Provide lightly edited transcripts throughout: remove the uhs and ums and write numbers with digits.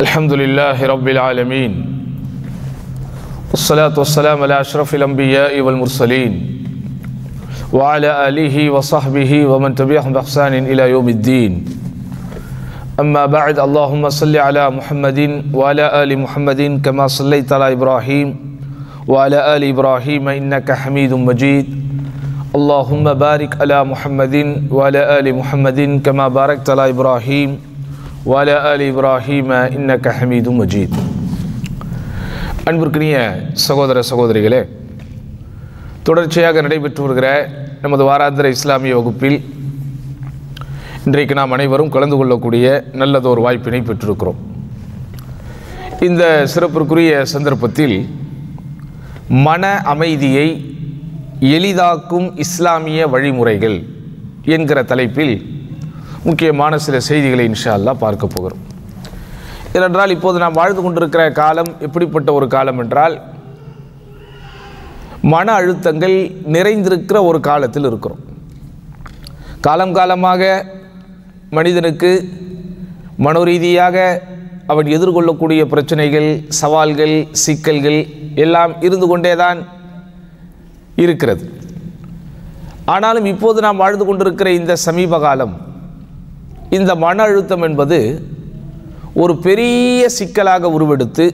الحمد لله رب العالمين والصلاة والسلام على أشرف الأنبياء والمرسلين وعلى آله وصحبه ومن تبعهم بإحسان إلى يوم الدين أما بعد اللهم صل على محمد وعلى آل محمد كما صليت على إبراهيم وعلى آل إبراهيم إنك حميد مجيد اللهم بارك على محمد وعلى آل محمد كما باركت على إبراهيم وعلى آل إبراهيم إنك حميد مجيد. அன்பிற்கினிய சகோதர சகோதரிகளே, தொடர்ச்சியாக நடைபெற்று வருகிற நமது வாராந்திர இஸ்லாமிய வகுப்பில் இன்றைக்கு நாம் அனைவரும் கலந்து கொள்ளக்கூடிய நல்லதொரு வாய்ப்பினை பெற்றிருக்கிறோம். இந்த சிறப்பிற்குரிய சந்தர்ப்பத்தில் மன அமைதியை எளிதாக்கும் இஸ்லாமிய வழிமுறைகள் என்கிற தலைப்பில் முக்கியமான சில செய்திகளை இன்ஷா அல்லாஹ் பார்க்க போகிறோம். ஏனென்றால் இப்போது நாம் வாழ்ந்து கொண்டிருக்கிற காலம் எப்படிப்பட்ட ஒரு காலம் என்றால், மன அழுத்தங்கள் நிறைந்திருக்கிற ஒரு காலத்தில் இருக்கிறோம். காலம் காலமாக மனிதனுக்கு மனோரீதியாக அவன் எதிர்கொள்ளக்கூடிய பிரச்சனைகள், சவால்கள், சிக்கல்கள் எல்லாம் இருந்து கொண்டேதான் இருக்கிறது. ஆனாலும் இப்போது நாம் வாழ்ந்து கொண்டிருக்கிற இந்த சமீப காலம், இந்த மன அழுத்தம் என்பது ஒரு பெரிய சிக்கலாக உருவெடுத்து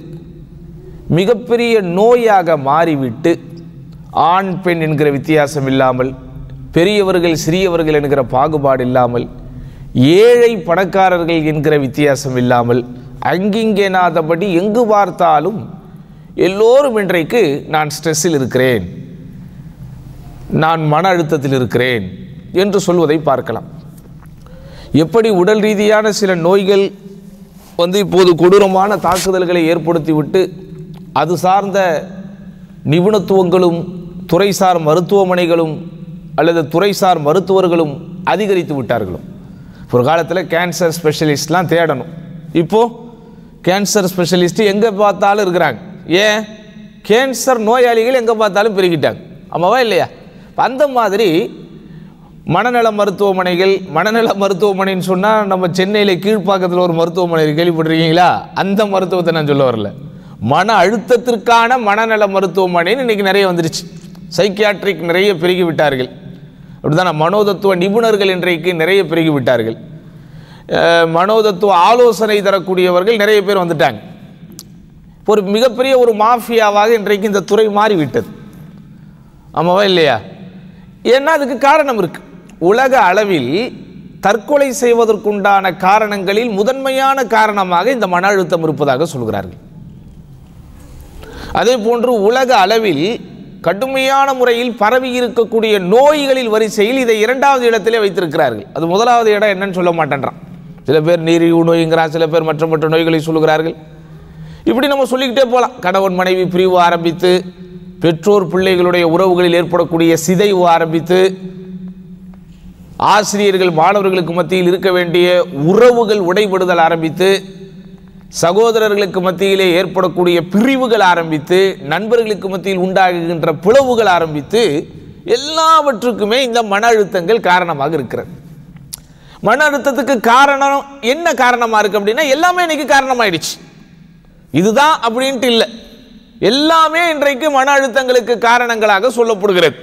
மிகப்பெரிய நோயாக மாறிவிட்டு, ஆண் பெண் என்கிற வித்தியாசம் இல்லாமல், பெரியவர்கள் சிறியவர்கள் என்கிற பாகுபாடு இல்லாமல், ஏழை பணக்காரர்கள் என்கிற வித்தியாசம் இல்லாமல், அங்கிங்கேனாதபடி எங்கு பார்த்தாலும் எல்லோரும் இன்றைக்கு நான் ஸ்ட்ரெஸ்ஸில் இருக்கிறேன், நான் மன அழுத்தத்தில் இருக்கிறேன் என்று சொல்வதை பார்க்கலாம். எப்படி உடல் ரீதியான சில நோய்கள் இப்போது கொடூரமான தாக்குதல்களை ஏற்படுத்திவிட்டு அது சார்ந்த நிபுணத்துவங்களும் துறைசார் மருத்துவமனைகளும் அல்லது துறைசார் மருத்துவர்களும் அதிகரித்து விட்டார்களோ, ஒரு காலத்தில் கேன்சர் ஸ்பெஷலிஸ்ட்லாம் தேடணும், இப்போது கேன்சர் ஸ்பெஷலிஸ்ட்டு எங்கே பார்த்தாலும் இருக்கிறாங்க. ஏன்? கேன்சர் நோயாளிகள் எங்கே பார்த்தாலும் பெருகிட்டாங்க. ஆமாவா இல்லையா? அந்த மாதிரி மனநல மருத்துவமனைகள், மனநல மருத்துவமனைன்னு சொன்னால் நம்ம சென்னையில் கீழ்ப்பாக்கத்தில் ஒரு மருத்துவமனை கேள்விப்பட்டிருக்கீங்களா? அந்த மருத்துவத்தை நான் சொல்ல வரல. மன அழுத்தத்திற்கான மனநல மருத்துவமனைன்னு இன்றைக்கி நிறைய வந்துருச்சு. சைக்கியாட்ரிக் நிறைய பெருகி விட்டார்கள். அப்படிதான் மனோதத்துவ நிபுணர்கள் இன்றைக்கு நிறைய பெருகி விட்டார்கள். மனோதத்துவ ஆலோசனை தரக்கூடியவர்கள் நிறைய பேர் வந்துட்டாங்க. ஒரு மிகப்பெரிய ஒரு மாஃபியாவாக இன்றைக்கு இந்த துறை மாறிவிட்டது. ஆமாவா இல்லையா? ஏன்னா அதுக்கு காரணம் இருக்கு. உலக அளவில் தற்கொலை செய்வதற்குண்டான காரணங்களில் முதன்மையான காரணமாக இந்த மன அழுத்தம் இருப்பதாக சொல்கிறார்கள். அதே போன்று உலக அளவில் கடுமையான முறையில் பரவி இருக்கக்கூடிய நோய்களில் வரிசையில் இதை இரண்டாவது இடத்திலே வைத்திருக்கிறார்கள். அது முதலாவது இடம் என்னன்னு சொல்ல மாட்டேன்றான். சில பேர் நீரிழிவு நோய்ங்கிறான், சில பேர் மற்ற நோய்களை சொல்லுகிறார்கள். இப்படி நம்ம சொல்லிக்கிட்டே போகலாம். கணவன் மனைவி பிரிவு ஆரம்பித்து, பெற்றோர் பிள்ளைகளுடைய உறவுகளில் ஏற்படக்கூடிய சிதைவு ஆரம்பித்து, ஆசிரியர்கள் மாணவர்களுக்கு மத்தியில் இருக்க வேண்டிய உறவுகள் உடைபடுதல் ஆரம்பித்து, சகோதரர்களுக்கு மத்தியிலே ஏற்படக்கூடிய பிரிவுகள் ஆரம்பித்து, நண்பர்களுக்கு மத்தியில் உண்டாகுகின்ற பிளவுகள் ஆரம்பித்து, எல்லாவற்றுக்குமே இந்த மன அழுத்தங்கள் காரணமாக இருக்கிறது. மன அழுத்தத்துக்கு காரணம் என்ன காரணமாக இருக்கு அப்படின்னா, எல்லாமே இன்னைக்கு காரணமாயிடுச்சு. இதுதான் அப்படின்ட்டு இல்லை, எல்லாமே இன்றைக்கு மன அழுத்தங்களுக்கு காரணங்களாக சொல்லப்படுகிறது.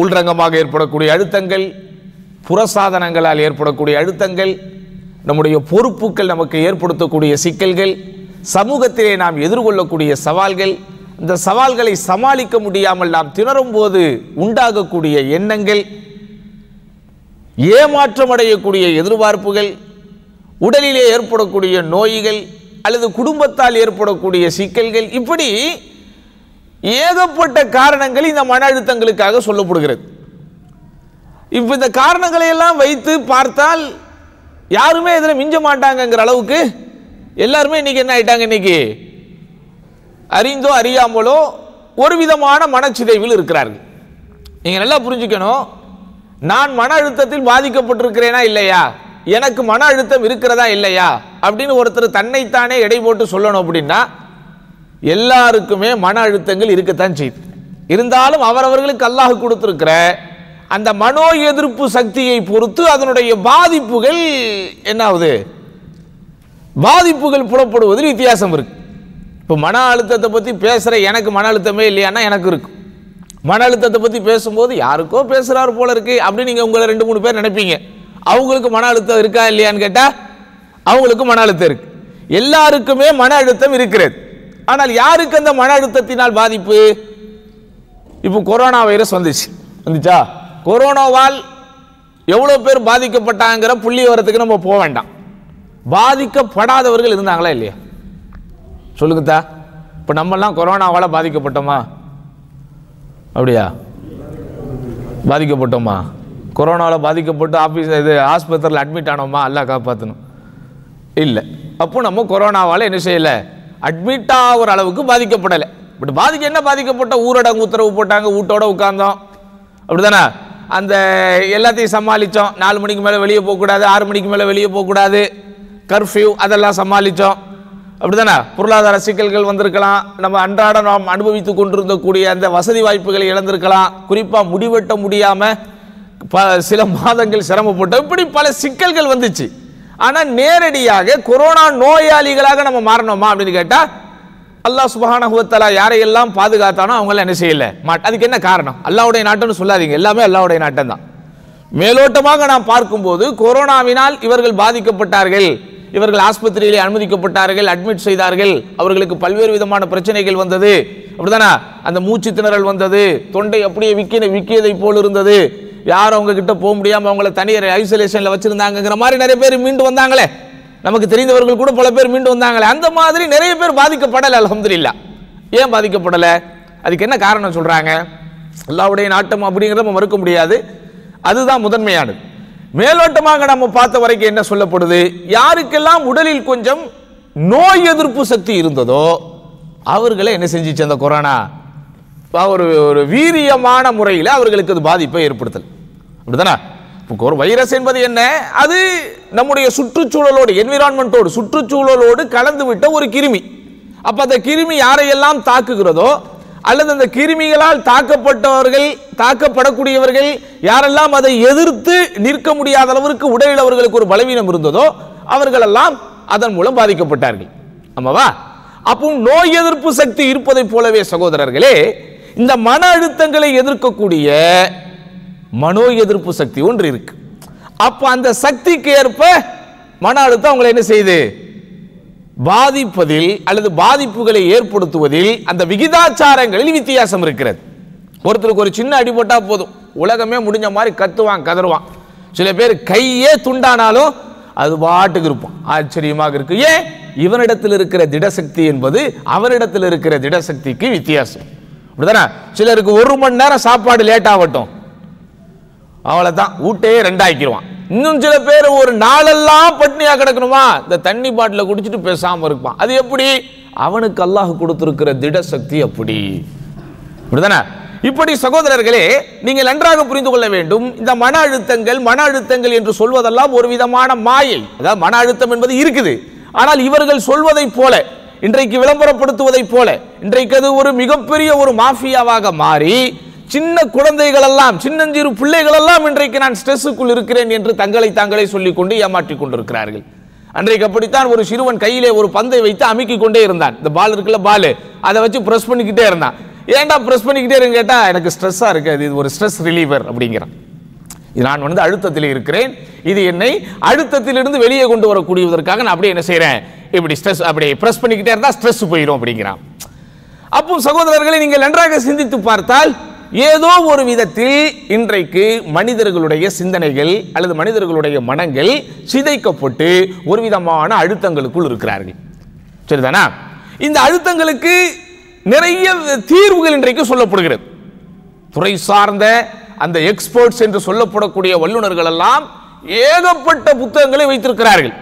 உள்ரங்கமாக ஏற்படக்கூடிய அழுத்தங்கள், புறசாதனங்களால் ஏற்படக்கூடிய அழுத்தங்கள், நம்முடைய பொறுப்புகள் நமக்கு ஏற்படுத்தக்கூடிய சிக்கல்கள், சமூகத்திலே நாம் எதிர்கொள்ளக்கூடிய சவால்கள், இந்த சவால்களை சமாளிக்க முடியாமல் நாம் திணறும் போது உண்டாகக்கூடிய எண்ணங்கள், ஏமாற்றம் அடையக்கூடிய எதிர்பார்ப்புகள், உடலிலே ஏற்படக்கூடிய நோய்கள் அல்லது குடும்பத்தால் ஏற்படக்கூடிய சிக்கல்கள், இப்படி ஏகப்பட்ட காரணங்கள் இந்த மன அழுத்தங்களுக்காக சொல்லப்படுகிறது. இப்போ இந்த காரணங்களை எல்லாம் வைத்து பார்த்தால் யாருமே இதில் மிஞ்ச மாட்டாங்கங்கிற அளவுக்கு எல்லாருமே இன்னைக்கு என்ன ஆயிட்டாங்க, இன்னைக்கு அறிந்தோ அறியாமலோ ஒரு விதமான மனச்சிதைவில் இருக்கிறார்கள். நீங்கள் நல்லா புரிஞ்சுக்கணும், நான் மன அழுத்தத்தில் பாதிக்கப்பட்டிருக்கிறேனா இல்லையா, எனக்கு மன அழுத்தம் இருக்கிறதா இல்லையா அப்படின்னு ஒருத்தர் தன்னைத்தானே எடை போட்டு சொல்லணும் அப்படின்னா, எல்லாருக்குமே மன அழுத்தங்கள் இருக்கத்தான் செய்யுது. இருந்தாலும் அவரவர்களுக்கு அல்லாஹ் கொடுத்திருக்கிற அந்த மனோ எதிர்ப்பு சக்தியை பொறுத்து அதனுடைய பாதிப்புகள் என்ன ஆகுது, பாதிப்புகள் புலப்படுவதில் வித்தியாசம் இருக்கு. இப்போ மன அழுத்தத்தை பற்றி பேசுகிற எனக்கு மன அழுத்தமே இல்லையானா எனக்கு இருக்கு. மன அழுத்தத்தை பற்றி பேசும்போது யாருக்கோ பேசுகிறாரு போல இருக்கு அப்படின்னு நீங்கள் உங்களை 2-3 பேர் நினைப்பீங்க. அவங்களுக்கு மன அழுத்தம் இருக்கா இல்லையான்னு கேட்டால் அவங்களுக்கு மன அழுத்தம் இருக்கு. எல்லாருக்குமே மன அழுத்தம் இருக்கிறது. ஆனால் யாருக்கு அந்த மன அழுத்தத்தினால் பாதிப்பு? இப்போ கொரோனா வைரஸ் வந்துச்சா? கொரோனாவால் எவ்வளோ பேர் பாதிக்கப்பட்டாங்கிற புள்ளி வரத்துக்கு நம்ம போக வேண்டாம். பாதிக்கப்படாதவர்கள் இருந்தாங்களா இல்லையா? சொல்லுங்கத்தா. இப்போ நம்மெல்லாம் கொரோனாவால் பாதிக்கப்பட்டோமா? அப்படியா? பாதிக்கப்பட்டோமா? கொரோனாவில் பாதிக்கப்பட்டு ஆஸ்பத்திரியில் அட்மிட் ஆனோமா? எல்லாம் காப்பாற்றணும் இல்லை. அப்போ நம்ம கொரோனாவால் என்ன செய்யலை, அட்மிட் ஆகிற அளவுக்கு பாதிக்கப்படலை. பட் என்ன பாதிக்கப்பட்ட, ஊரடங்கு உத்தரவு போட்டாங்க, வீட்டோட உட்கார்ந்தோம், அப்படிதானே? அந்த எல்லாத்தையும் சமாளித்தோம். 4 மணிக்கு மேலே வெளியே போகக்கூடாது, 6 மணிக்கு மேலே வெளியே போகக்கூடாது, கர்ஃப்யூ, அதெல்லாம் சமாளித்தோம், அப்படிதானே? பொருளாதார சிக்கல்கள் வந்திருக்கலாம், நம்ம அன்றாட நாம் அனுபவித்து கொண்டிருந்தக்கூடிய அந்த வசதி வாய்ப்புகளை இழந்திருக்கலாம், குறிப்பாக முடிவெட்ட முடியாமல் சில மாதங்கள் சிரமப்பட்டோம், இப்படி பல சிக்கல்கள் வந்துச்சு. ஆனால் நேரடியாக கொரோனா நோயாளிகளாக நம்ம மாறணுமா அப்படின்னு கேட்டால் அல்லாஹ் சுப்ஹானஹு வ தஆலா யாரையெல்லாம் பாதுகாத்தானோ அவங்கள என்ன செய்யல. அதுக்கு என்ன காரணம்? அல்லாஹ்வுடைய நாட்டம்னு சொல்லாதீங்க, எல்லாமே அல்லாஹ்வுடைய நாட்டம் தான். மேலோட்டமாக நாம் பார்க்கும்போது கொரோனாவினால் இவர்கள் பாதிக்கப்பட்டார்கள், இவர்கள் ஆஸ்பத்திரியிலே அனுமதிக்கப்பட்டார்கள், அட்மிட் செய்தார்கள், அவர்களுக்கு பல்வேறு விதமான பிரச்சனைகள் வந்தது, அப்படிதானே? அந்த மூச்சு திணறல் வந்தது, தொண்டை அப்படியே விக்கியதை போல் இருந்தது, யாரும் அவங்க கிட்ட போக முடியாமல் அவங்கள தனியார் ஐசோலேஷனில் வச்சிருந்தாங்கிற மாதிரி நிறைய பேர் மீண்டு வந்தாங்களே, நமக்கு தெரிந்தவர்கள் கூட பல பேர் மீண்டு வந்தாங்களே, அந்த மாதிரி நிறைய பேர் பாதிக்கப்படலை. அல்ஹம்துலில்லாஹ். ஏன் பாதிக்கப்படலை? அதுக்கு என்ன காரணம் சொல்றாங்க? அல்லாஹ்வுடைய நாட்டம் அப்படிங்கிறத நம்ம மறுக்க முடியாது, அதுதான் முதன்மையானது. மேலோட்டமாக நம்ம பார்த்த வரைக்கும் என்ன சொல்லப்படுது, யாருக்கெல்லாம் உடலில் கொஞ்சம் நோய் எதிர்ப்பு சக்தி இருந்ததோ அவர்களை என்ன செஞ்சிச்சு அந்த கொரோனா, ஒரு வீரியமான முறையில் அவர்களுக்கு அது பாதிப்பை ஏற்படுத்தல், அப்படிதானே? ஒரு வைரஸ் என்பது என்ன, அது நம்முடைய சுற்றுச்சூழலோடு, என்விரான்மெண்டோடு, சுற்றுச்சூழலோடு கலந்து விட்ட ஒரு கிருமி. அப்ப அந்த கிருமி யாரையெல்லாம் தாக்குகிறதோ அல்லது அந்த கிருமிகளால் தாக்கப்பட்டவர்கள், தாக்கப்படக்கூடியவர்கள் யாரெல்லாம் அதை எதிர்த்து நிற்க முடியாத அளவிற்கு உடலில் அவர்களுக்கு ஒரு பலவீனம் இருந்ததோ அவர்களெல்லாம் அதன் மூலம் பாதிக்கப்பட்டார்கள். ஆமாவா? அப்போ நோய் எதிர்ப்பு சக்தி இருப்பதை போலவே சகோதரர்களே, இந்த மன அழுத்தங்களை எதிர்க்கக்கூடிய மனோ எதிர்ப்பு சக்தி ஒன்று இருக்கு. அப்ப அந்த சக்திக்கு ஏற்ப மன அழுத்தம் அவங்களை என்ன செய்யுது, பாதிப்பதில் அல்லது பாதிப்புகளை ஏற்படுத்துவதில் அந்த விகிதாச்சாரங்களில் வித்தியாசம் இருக்கிறது. ஒருத்தருக்கு ஒரு சின்ன அடிபட்டா போதும், உலகமே முடிஞ்ச மாதிரி கத்துவான், கதறுவான். சில பேர் கையே துண்டானாலும் அது பாட்டுக்கு இருப்பான். ஆச்சரியமாக இருக்கு. ஏன்? இவனிடத்தில் இருக்கிற திடசக்தி என்பது அவனிடத்தில் இருக்கிற திடசக்திக்கு வித்தியாசம், அப்படிதானே? சிலருக்கு 1 மணி நேரம் சாப்பாடு லேட் ஆகட்டும், அவ்வளவுதான், ஊட்டையே 2 ஆக்கிடுவான். இன்னும் சில பேர் ஒரு நாளெல்லாம் பட்னியா கிடக்கணுமா, இந்த தண்ணி பாட்டில குடிச்சிட்டு பேசாம இருப்பான். அது எப்படி? அவனுக்கு அல்லாஹ் கொடுத்திருக்கிற திடசக்தி அப்படி, அப்படிதானே? இப்படி சகோதரர்களே நீங்கள் நன்றாக புரிந்து கொள்ள வேண்டும். இந்த மன அழுத்தங்கள் என்று சொல்வதெல்லாம் ஒரு விதமான மாயை. அதாவது மன அழுத்தம் என்பது இருக்குது, ஆனால் இவர்கள் சொல்வதை போல, இன்றைக்கு விளம்பரப்படுத்துவதை போல, இன்றைக்கு அது ஒரு மிகப்பெரிய ஒரு மாஃபியாவாக மாறி சின்ன குழந்தைகள் எல்லாம், சின்னஞ்சிறு பிள்ளைகள் எல்லாம் இன்றைக்கு நான் ஸ்ட்ரெஸ்ஸுக்குள் இருக்கிறேன் என்று தாங்களே சொல்லிக் கொண்டு ஏமாற்றிக் கொண்டிருக்கிறார்கள். அன்றைக்கு அப்படித்தான் ஒரு சிறுவன் கையிலே ஒரு பந்தை வைத்து அமுக்கிக் கொண்டே இருந்தான். இந்த பால் இருக்குல்ல, பால், அதை வச்சு பிரஸ் பண்ணிக்கிட்டே இருந்தான். ஏன்டா பிரஸ் பண்ணிக்கிட்டே இருக்கு கேட்டா, எனக்கு ஸ்ட்ரெஸ்ஸா இருக்கு, இது ஒரு ஸ்ட்ரெஸ் ரிலீவர் அப்படிங்கிறான். நான் அழுத்தத்தில் இருக்கிறேன், இது என்னை அழுத்தத்திலிருந்து வெளியே கொண்டு வரக்கூடியதற்காக நான் அப்படியே என்ன செய்யறேன், இப்படி ஸ்ட்ரெஸ் அப்படியே பிரஸ் பண்ணிக்கிட்டே இருந்தா ஸ்ட்ரெஸ் போயிடும் அப்படிங்கிறான். அப்போ சகோதரர்களை நீங்கள் நன்றாக சிந்தித்து பார்த்தால் ஏதோ ஒரு விதத்தில் இன்றைக்கு மனிதர்களுடைய சிந்தனைகள் அல்லது மனிதர்களுடைய மனங்கள் சிதைக்கப்பட்டு ஒரு விதமான அழுத்தங்களுக்குள் இருக்கிறார்கள். சரிதானா? இந்த அழுத்தங்களுக்கு நிறைய தீர்வுகள் இன்றைக்கு சொல்லப்படுகிறது. துறை சார்ந்த அந்த எக்ஸ்பர்ட்ஸ் என்று சொல்லப்படக்கூடிய வல்லுநர்கள் எல்லாம் ஏகப்பட்ட புத்தகங்களை வைத்திருக்கிறார்கள்.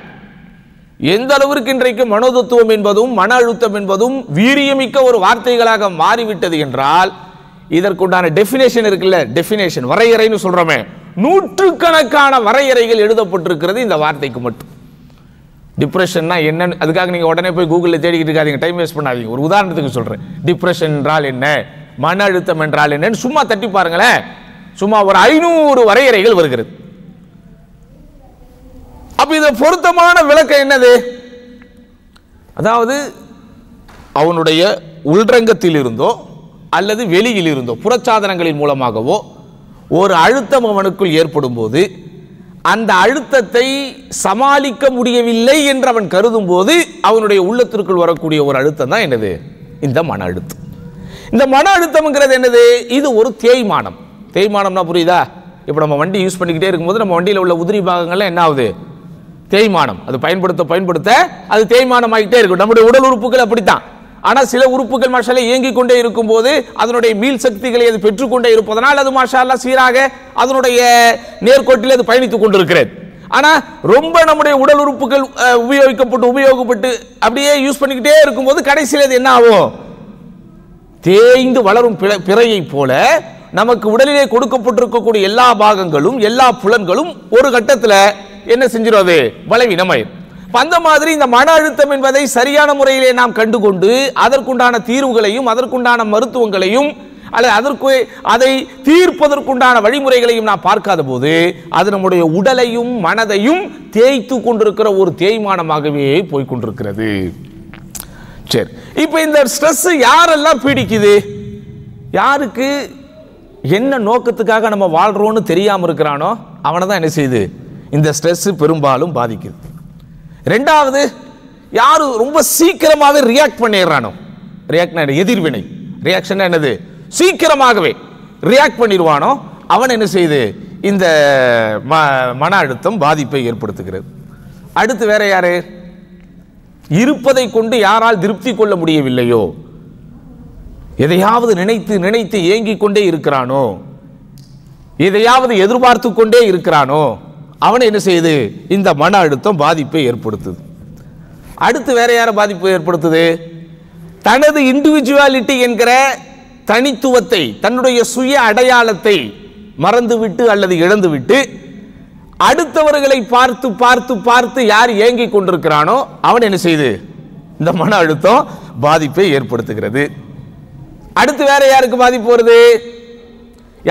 எந்த அளவிற்கு இன்றைக்கு மனோதத்துவம் என்பதும் மன அழுத்தம் என்பதும் வீரியமிக்க ஒரு வார்த்தைகளாக மாறிவிட்டது என்றால், இதற்குண்டான டெஃபினேஷன் இருக்குல்ல, டெஃபினேஷன், வரையறைன்னு சொல்றோமே, நூற்றுக்கணக்கான வரையறைகள் எழுதப்பட்டிருக்கிறது இந்த வார்த்தைக்கு மட்டும். டிப்ரெஷன்னா என்னன்னு அதுக்காக நீங்க உடனே போய் கூகுளில் தேடிக்கிட்டு இருக்காதீங்க, டைம் வேஸ்ட் பண்ணாதீங்க. ஒரு உதாரணத்துக்கு சொல்றேன். டிப்ரெஷன் என்றால் என்ன, மன அழுத்தம் என்றால் என்னன்னு சும்மா தட்டி பாருங்களேன். சும்மா ஒரு 500 வரையறைகள் வருகிறது. அப்ப இது பொருத்தமான விளக்கம் என்னது? அதாவது அவனுடைய உள்ரங்கத்தில் இருந்தோ அல்லது வெளியில் இருந்தோ புறச்சாதனங்களின் மூலமாகவோ ஒரு அழுத்தம் அவனுக்குள் ஏற்படும் போது அந்த அழுத்தத்தை சமாளிக்க முடியவில்லை என்று அவன் கருதும் போது அவனுடைய உள்ளத்திற்குள் வரக்கூடிய ஒரு அழுத்தம் தான் என்னது? இந்த மன அழுத்தம். இந்த மன அழுத்தம்ங்கிறது என்னது? இது ஒரு தேய்மானம். தேய்மானம்னா புரியுதா? இப்போ நம்ம வண்டி யூஸ் பண்ணிக்கிட்டே இருக்கும்போது நம்ம வண்டியில் உள்ள உதிரி பாகங்கள்லாம் என்ன ஆகுது? தேய்மானம். அது பயன்படுத்த அது தேய்மானம் ஆகிட்டே இருக்கும். நம்முடைய உடல் உறுப்புகள் அப்படித்தான். ஆனால் சில உறுப்புகள் மாஷால்லா இயங்கிக் கொண்டே இருக்கும் போது அதனுடைய மீள் சக்திகளை அது பெற்றுக்கொண்டே இருப்பதனால் அது மாஷால்லா சீராக அதனுடைய நேர்கோட்டில் அது பயணித்துக் கொண்டிருக்கிறது. ஆனால் ரொம்ப நம்முடைய உடல் உறுப்புகள் உபயோகப்பட்டு அப்படியே யூஸ் பண்ணிக்கிட்டே இருக்கும்போது கடைசியில் அது என்ன ஆகும்? தேய்ந்து வளரும் பிறையை போல நமக்கு உடலிலே கொடுக்கப்பட்டிருக்கக்கூடிய எல்லா பாகங்களும் எல்லா புலன்களும் ஒரு கட்டத்தில் என்ன செஞ்சிடும்? பலவீனமாயிரும். அந்த மாதிரி இந்த மன அழுத்தம் என்பதை சரியான முறையிலே நாம் கண்டுகொண்டு அதற்குண்டான தீர்வுகளையும் அதற்குண்டான மருத்துவங்களையும் அல்லது அதை தீர்ப்பதற்குண்டான வழிமுறைகளையும் நாம் பார்க்காத போது அது நம்முடைய உடலையும் மனதையும் தேய்த்து கொண்டிருக்கிற ஒரு தேய்மானமாகவே போய்கொண்டிருக்கிறது. சரி, இப்ப இந்த ஸ்ட்ரெஸ் யாரெல்லாம் பீடிக்குது? யாருக்கு என்ன நோக்கத்துக்காக நம்ம வாழ்றோம்னு தெரியாம இருக்கிறானோ அவனை தான் என்ன செய்யுது? இந்த ஸ்ட்ரெஸ் பெரும்பாலும் பாதிக்குது. ரெண்டாவது, யாரு ரொம்ப சீக்கிரமாகவே ரியாக்ட் பண்ணிடுறானோ, ரியாக்ட் எதிர்வினை, ரியாக்ஷன் என்னது? சீக்கிரமாகவே ரியாக்ட் பண்ணிடுவானோ அவன் என்ன செய்யுது? இந்த மன அழுத்தம் பாதிப்பை ஏற்படுத்துகிறது. அடுத்து வேற யாரு? இருப்பதை கொண்டு யாரால் திருப்தி கொள்ள முடியவில்லையோ, எதையாவது நினைத்து நினைத்து ஏங்கிக் கொண்டே இருக்கிறானோ, எதையாவது எதிர்பார்த்து கொண்டே இருக்கிறானோ அவன் என்ன செய்யுது? இந்த மன அழுத்தம் பாதிப்பை ஏற்படுத்துது. அடுத்து வேற யார பாதிப்பு ஏற்படுத்துது? தனது இண்டிவிஜுவாலிட்டி என்கிற தனித்துவத்தை, தன்னுடைய சுய அடையாளத்தை மறந்துவிட்டு அல்லது இழந்துவிட்டு அடுத்தவர்களை பார்த்து பார்த்து பார்த்து யார் ஏங்கிக் கொண்டிருக்கிறானோ அவன் என்ன செய்யுது? இந்த மன அழுத்தம் பாதிப்பை ஏற்படுத்துகிறது. அடுத்து வேற யாருக்கு பாதிப்பு வருது?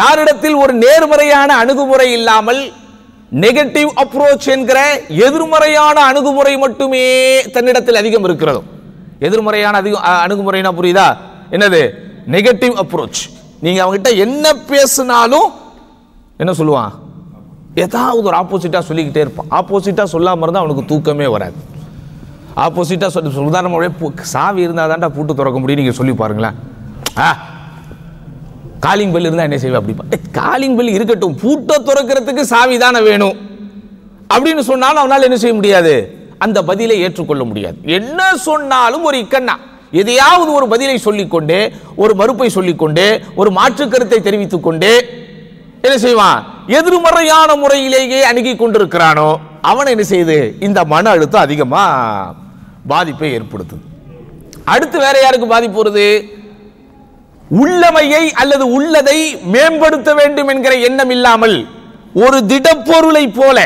யாரிடத்தில் ஒரு நேர்மறையான அணுகுமுறை இல்லாமல் நெகட்டிவ் அப்ரோச் என்கிற எதிர்மறையான அணுகுமுறை மட்டுமே தன்னிடத்தில் அதிகம் இருக்கிறதோ. எதிர்மறையான அணுகுமுறைனா புரியுதா? என்னது? Negative approach. நீங்க அவங்ககிட்ட என்ன பேசினாலும் என்ன சொல்லுவான்? ஏதாவது ஒரு ஆப்போசிட்டா சொல்லிக்கிட்டே இருப்பான். ஆப்போசிட்டா சொல்லாம இருந்தா அவனுக்கு தூக்கமே வராது. ஆப்போசிட்டா உதாரணமாக சாவி இருந்தா தான்டா பூட்டு திறக்க முடியும். நீங்க சொல்லி பாருங்களேன். காலிங் பெல் இருந்தா என்ன செய்வா? அப்படி காலிங் பெல் இருக்கட்டும், பூட்டை திறக்கிறதுக்கு சாவி தானே வேணும் அப்படின்னு சொன்னாலும் அவனால் என்ன செய்ய முடியாது? அந்த பதிலை ஏற்றுக்கொள்ள முடியாது. என்ன சொன்னாலும் ஒரு இக்கண்ணா எதையாவது ஒரு பதிலை சொல்லிக்கொண்டே, ஒரு மறுப்பை சொல்லிக்கொண்டே, ஒரு மாற்று கருத்தை தெரிவித்துக் கொண்டே என்ன செய்வான்? எதிர்மறையான முறையிலேயே அணுகி கொண்டிருக்கிறானோ அவனை என்ன செய்யுது? இந்த மன அழுத்தம் அதிகமா பாதிப்பை ஏற்படுத்துது. அடுத்து வேற யாருக்கு பாதிப்பு வருது? உள்ளமையை அல்லது உள்ளதை மேம்படுத்த வேண்டும் என்கிற எண்ணம் இல்லாமல் ஒரு திடப்பொருளை போல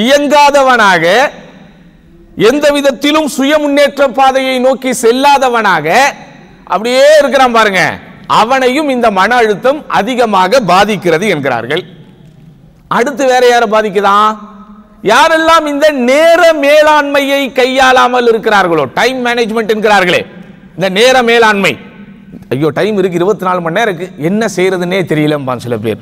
இயங்காதவனாக, எந்த விதத்திலும் சுய முன்னேற்ற பாதையை நோக்கி செல்லாதவனாக அப்படியே இருக்கிறான் பாருங்க, அவனையும் இந்த மன அழுத்தம் அதிகமாக பாதிக்கிறது என்கிறார்கள். அடுத்து வேற யாரை பாதிக்குதான்? யாரெல்லாம் இந்த நேர மேலாண்மையை கையாளாமல் இருக்கிறார்களோ, டைம் மேனேஜ்மெண்ட் என்கிறார்களே, இந்த நேர மேலாண்மை. ஐயோ டைம் இருக்கு, 24 மணி நேரம் இருக்கு, என்ன செய்யறதுன்னே தெரியலம்பா சில பேர்.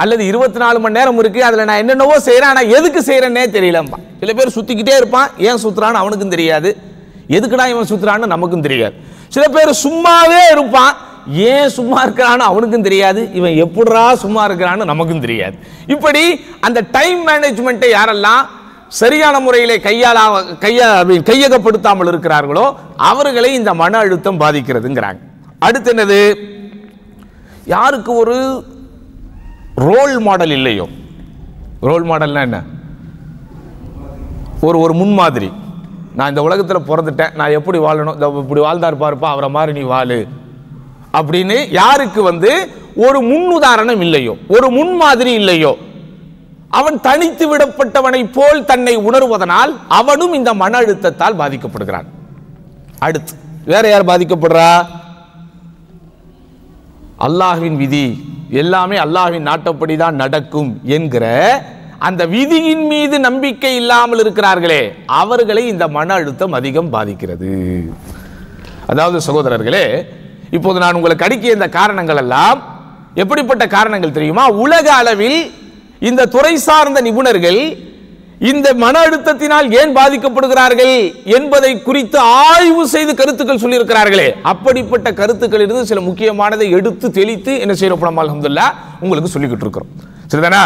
அல்லது 24 மணி நேரம் இருக்கு, அதுல நான் என்னென்னவோ செய்யறேன், ஆனா எதுக்கு செய்யறேன்னே தெரியலம்பா. சில பேர் சுத்திக்கிட்டே இருப்பான், ஏன் சுத்துறான்னு அவனுக்கும் தெரியாது, எதுக்குடா இவன் சுத்துறான்னு நமக்கும் தெரியாது. சில பேர் சும்மாவே இருப்பான், ஏன் சும்மா இருக்கிறான்னு அவனுக்கும் தெரியாது, இவன் எப்படிரா சும்மா இருக்கிறான்னு நமக்கும் தெரியாது. இப்படி அந்த டைம் மேனேஜ்மெண்ட்டை யாரெல்லாம் சரியான முறையிலே கையகப்படுத்தாமல் இருக்கிறார்களோ அவர்களை இந்த மன அழுத்தம் பாதிக்கிறதுங்கிறாங்க. அடுத்து என்னது? யாருக்கு ஒரு ரோல் மாடல் இல்லையோ, ரோல் மாடல்னா என்ன? ஒரு முன்மாதிரி. நான் இந்த உலகத்தில் பிறந்துட்டேன், நான் எப்படி வாழணும், இப்படி வாழ்ந்தார் பாருப்பா, அவரை மாதிரி நீ வாழு அப்படின்னு யாருக்கு ஒரு முன்னுதாரணம் இல்லையோ, ஒரு முன்மாதிரி இல்லையோ, அவன் தனித்து விடப்பட்டவனை போல் தன்னை உணர்வதனால் அவனும் இந்த மன அழுத்தத்தால் பாதிக்கப்படுகிறான். அடுத்து வேற யார் பாதிக்கப்படுறா? அல்லாஹ்வின் விதி, எல்லாமே அல்லாஹ்வின் நாட்டப்படி தான் நடக்கும் என்கிற அந்த விதியின் மீது நம்பிக்கை இல்லாமல் இருக்கிறார்களே, அவர்களை இந்த மன அழுத்தம் அதிகம் பாதிக்கிறது. அதாவது சகோதரர்களே, இப்போது நான் உங்களுக்கு அடுக்கிய இந்த காரணங்கள் எல்லாம் எப்படிப்பட்ட காரணங்கள் தெரியுமா? உலக அளவில் இந்த துறை சார்ந்த நிபுணர்கள் இந்த மன அழுத்தத்தினால் ஏன் பாதிக்கப்படுகிறார்கள் என்பதை குறித்து ஆய்வு செய்து கருத்துக்கள் சொல்லியிருக்கிறார்களே, அப்படிப்பட்ட கருத்துக்கள் இருந்து சில முக்கியமானதை எடுத்து தெளித்து என்ன செய்யறோம் அல்ஹம்துலில்லாஹ் உங்களுக்கு சொல்லிக்கிட்டு இருக்கிறோம். சரிதானா?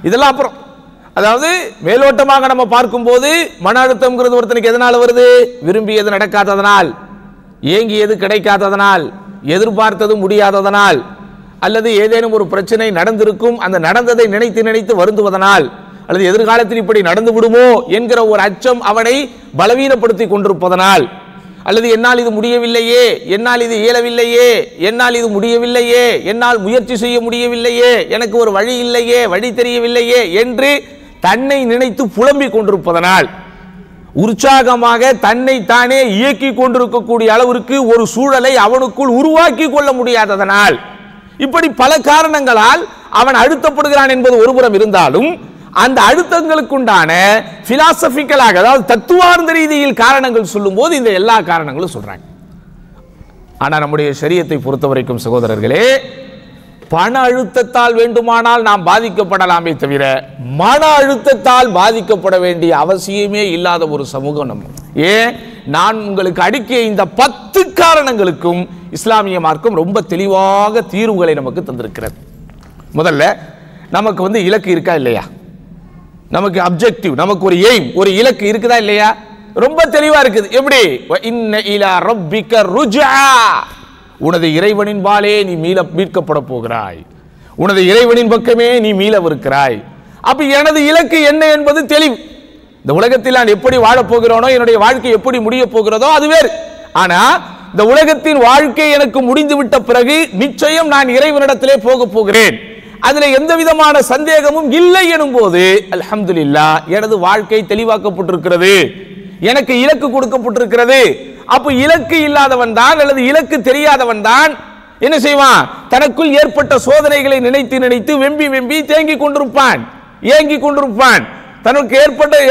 இதெல்லாம் அப்புறம், அதாவது மேலோட்டமாக நம்ம பார்க்கும்போது மன அழுத்தம்ங்கிறது ஒருத்தனுக்கு எதனால் வருது? விரும்பியது நடக்காததனால், ஏங்கியது கிடைக்காததனால், எதிர்பார்த்தது முடியாததனால், அல்லது ஏதேனும் ஒரு பிரச்சனை நடந்திருக்கும், அந்த நடந்ததை நினைத்து நினைத்து வருந்துவதனால், அல்லது எதிர்காலத்தில் இப்படி நடந்து விடுமோ என்கிற ஒரு அச்சம் அவனை பலவீனப்படுத்தி கொண்டிருப்பதனால், அல்லது என்னால் இது முடியவில்லையே, என்னால் இது இயலவில்லையே, என்னால் இது முடியவில்லையே, என்னால் முயற்சி செய்ய முடியவில்லையே, எனக்கு ஒரு வழி இல்லையே, வழி தெரியவில்லையே என்று தன்னை நினைத்து புலம்பிக் கொண்டிருப்பதனால், உற்சாகமாக தன்னை தானே இயக்கி கொண்டிருக்கக்கூடிய அளவிற்கு ஒரு சூழலை அவனுக்குள் உருவாக்கி கொள்ள முடியாததனால், இப்படி பல காரணங்களால் அவன் அழுத்தப்படுகிறான் என்பது ஒருபுறம் இருந்தாலும், அந்த அழுத்தங்களுக்குண்டான பிலாசபிக்கலாக, அதாவது தத்துவார்த்த ரீதியில் காரணங்கள் சொல்லும் போது இந்த எல்லா காரணங்களும் சொல்றாங்க. ஆனா நம்முடைய ஷரியத்தை பொறுத்த வரைக்கும் சகோதரர்களே, பண அழுத்தத்தால் வேண்டுமானால் நாம் பாதிக்கப்படலாமே தவிர மன அழுத்தத்தால் பாதிக்கப்பட வேண்டிய அவசியமே இல்லாத ஒரு சமூகம் நம்ம. ஏன்? நான் உங்களுக்கு அடுக்கிய இந்த 10 காரணங்களுக்கும் இஸ்லாமிய மார்க்கம் ரொம்ப தெளிவாக தீர்வுகளை நமக்கு தந்திருக்கிறது. முதல்ல நமக்கு இலக்கு இருக்கா இல்லையா? நமக்கு அப்ஜெக்டிவ், நமக்கு ஒரு எய்ம், ஒரு இலக்கு இருக்குதா இல்லையா? ரொம்ப தெளிவா இருக்குது. எப்படி? இன்ன இலா ரப்பிக ருஜா, உனது இறைவனின் பாலே நீ மீட்கப்பட போகிறாய், உனது இறைவனின் பக்கமே நீ மீளவிருக்கிறாய். அப்ப எனது இலக்கு என்ன என்பது தெளிவு. இந்த உலகத்தில் நான் எப்படி வாழப் போகிறோனோ, என்னுடைய வாழ்க்கை எப்படி முடிய போகிறதோ அது வேறு. ஆனா இந்த உலகத்தின் வாழ்க்கை எனக்கு முடிந்து விட்ட பிறகு நிச்சயம் நான் இறைவனிடத்திலே போக போகிறேன், அதுல எந்த விதமான சந்தேகமும் இல்லை எனும் போது அல்ஹம்துலில்லாஹ் எனது வாழ்க்கை தெளிவாக்கப்பட்டிருக்கிறது, எனக்கு இலக்கு கொடுக்கப்பட்டிருக்கிறது. அப்ப இலக்கு இல்லாதவன் தான் அல்லது இலக்கு தெரியாதவன் தான் என்ன செய்வான்? தனக்குள் ஏற்பட்ட சோதனைகளை நினைத்து நினைத்து வெம்பி வெம்பி தேங்கி கொண்டிருப்பான், ஏங்கி கொண்டிருப்பான். தனக்கு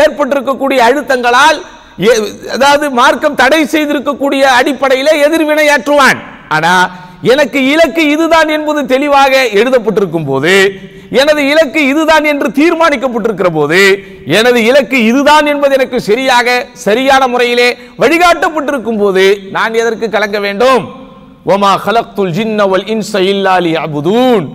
ஏற்பட்டிருக்கக்கூடிய அழுத்தங்களால், அதாவது மார்க்கம் தடை செய்திருக்கக்கூடிய அடிப்படையிலே எதிர்வினையாற்றுவான். ஆனா எனக்கு இலக்கு இதுதான் என்பது தெளிவாக எழுதப்பட்டிருக்கும் போது, எனது இலக்கு இதுதான் என்று தீர்மானிக்கப்பட்டிருக்கிற போது, எனது இலக்கு இதுதான் என்பது எனக்கு சரியான முறையிலே வழிகாட்டப்பட்டிருக்கும் போது நான் எதற்கு கலங்க வேண்டும்? வமா கலக்துல் ஜின்ன வல் இன்ஸ இல்லா லியஅபுதூன்,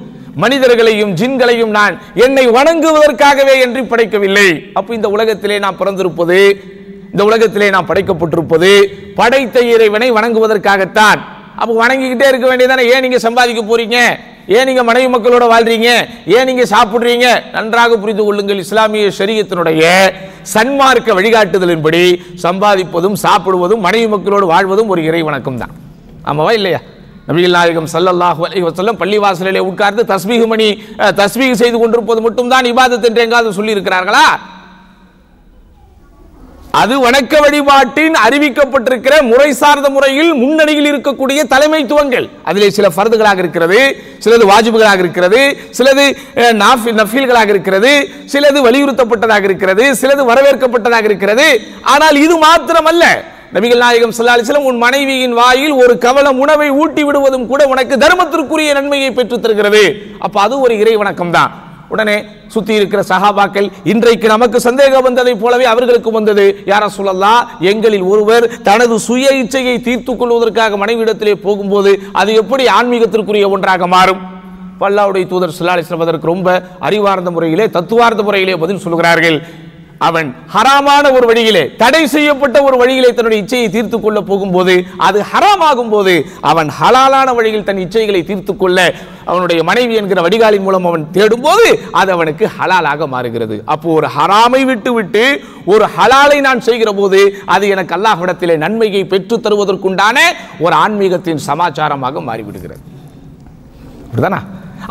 மனிதர்களையும் ஜின்களையும் நான் என்னை வணங்குவதற்காகவே என்று படைக்கவில்லை. அப்ப இந்த உலகத்திலே நாம் பிறந்திருப்பது, இந்த உலகத்திலே நாம் படைக்கப்பட்டிருப்பது படைத்த இறைவனை வணங்குவதற்காகத்தான். அப்ப வணங்கிக்கிட்டே இருக்க வேண்டியதானே? ஏன் நீங்க சம்பாதிக்க போறீங்க? ஏன் நீங்க மனைவி மக்களோட வாழ்றீங்க? ஏன் நீங்க சாப்பிடுறீங்க? நன்றாக புரிந்து கொள்ளுங்கள், இஸ்லாமிய ஷரியத்தினுடைய சன்மார்க்க வழிகாட்டுதலின்படி சம்பாதிப்பதும் சாப்பிடுவதும் மனைவி மக்களோடு வாழ்வதும் ஒரு இறை வணக்கம் தான். ஆமாவா இல்லையா? நபிகள் நாயகம் ஸல்லல்லாஹு அலைஹி வஸல்லம் பள்ளிவாசலிலே உட்கார்ந்து தஸ்பீஹ் செய்து கொண்டிருப்பது மட்டும்தான் இபாதத் என்று எங்காவது சொல்லி இருக்கிறார்களா? அது வணக்க வழிபாட்டின் அறிவிக்கப்பட்டிருக்கிற முறை சார்ந்த முறையில் முன்னணியில் இருக்கக்கூடிய தலைமைத்துவங்கள். அதிலே சில ஃபர்துகளாக இருக்கிறது, சிலது வாஜிபுகளாக இருக்கிறது, சிலது நஃபில்களாக இருக்கிறது, சிலது வலியுறுத்தப்பட்டதாக இருக்கிறது, சிலது வரவேற்கப்பட்டதாக இருக்கிறது. ஆனால் இது மாத்திரமல்ல, நபிகள் நாயகம் ஸல்லல்லாஹு அலைஹி வஸல்லம் உன் மனைவியின் வாயில் ஒரு கவலம் உணவை ஊட்டி விடுவதும் கூட உனக்கு தர்மத்திற்குரிய நன்மையை பெற்றுத் தருகிறது. அப்ப அது ஒரு இறை வணக்கம் தான். உடனே சுத்தி இருக்கிற சஹாபாக்கள், இன்றைக்கு நமக்கு சந்தேகம் வந்ததை போலவே அவர்களுக்கு வந்தது. யா ரசூலல்லாஹ், எங்களில் ஒருவர் தனது சுய இச்சையை தீர்த்துக் கொள்வதற்காக மனைவியிடத்திலே போகும்போது அது எப்படி ஆன்மீகத்திற்குரிய ஒன்றாக மாறும்? அல்லாஹ்வுடைய தூதர் ஸல்லல்லாஹு அலைஹி வஸல்லம் அதற்கு ரொம்ப அறிவார்ந்த முறையிலே, தத்துவார்த்த முறையிலே பதில் சொல்கிறார்கள். அவன் ஹராமான ஒரு வழியிலே, தடை செய்யப்பட்ட ஒரு வழியிலே தன்னுடைய இச்சையை தீர்த்துக் கொள்ள போகும்போது, அது ஹராமாகும் போது அவன் ஹலாலான வழியில் தன் இச்சைகளை தீர்த்துக் கொள்ள அவனுடைய மனைவி என்கிற வடிகாலின் மூலம் அவன் தேடும் போது அது அவனுக்கு ஹலாலாக மாறுகிறது. அப்போ ஒரு ஹராமை விட்டு விட்டு ஒரு ஹலாலை நான் செய்கிற போது அது எனக்கு அல்லாஹ்விடத்திலே நன்மையை பெற்றுத் தருவதற்குண்டான ஒரு ஆன்மீகத்தின் சமாச்சாரமாக மாறிவிடுகிறது. அப்படிதானா?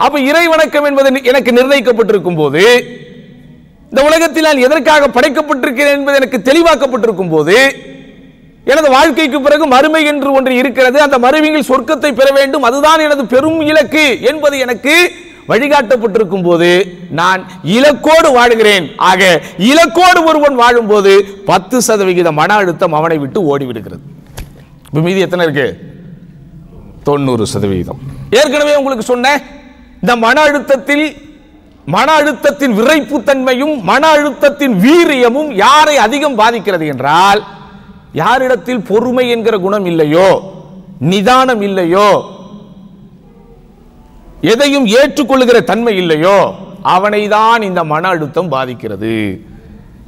அப்ப இறை வணக்கம் என்பது எனக்கு நிர்ணயிக்கப்பட்டிருக்கும் போது, இந்த உலகத்தில் நான் எதற்காக படைக்கப்பட்டிருக்கிறேன் என்பது எனக்கு தெளிவாக்கப்பட்டிருக்கும் போது, எனது வாழ்க்கைக்கு பிறகு மறுமை என்று ஒன்று இருக்கிறது, அந்த மறுமையில் சொர்க்கத்தை பெற வேண்டும், அதுதான் எனது பெரும் இலக்கு என்பது எனக்கு வழிகாட்டப்பட்டிருக்கும் போது நான் இலக்கோடு வாழுகிறேன். ஆக இலக்கோடு ஒருவன் வாழும்போது 10% மன அழுத்தம் அவனை விட்டு ஓடிவிடுகிறது. மீதி எத்தனை இருக்கு? 90%. ஏற்கனவே உங்களுக்கு சொன்ன இந்த மன அழுத்தத்தின் விரைப்புத்தன்மையும் மன அழுத்தத்தின் வீரியமும் யாரை அதிகம் பாதிக்கிறது என்றால், யாரிடத்தில் பொறுமை என்கிற குணம் இல்லையோ, நிதானம் இல்லையோ, எதையும் ஏற்றுக்கொள்ளுகிற தன்மை இல்லையோ, அவனை தான் இந்த மன அழுத்தம் பாதிக்கிறது.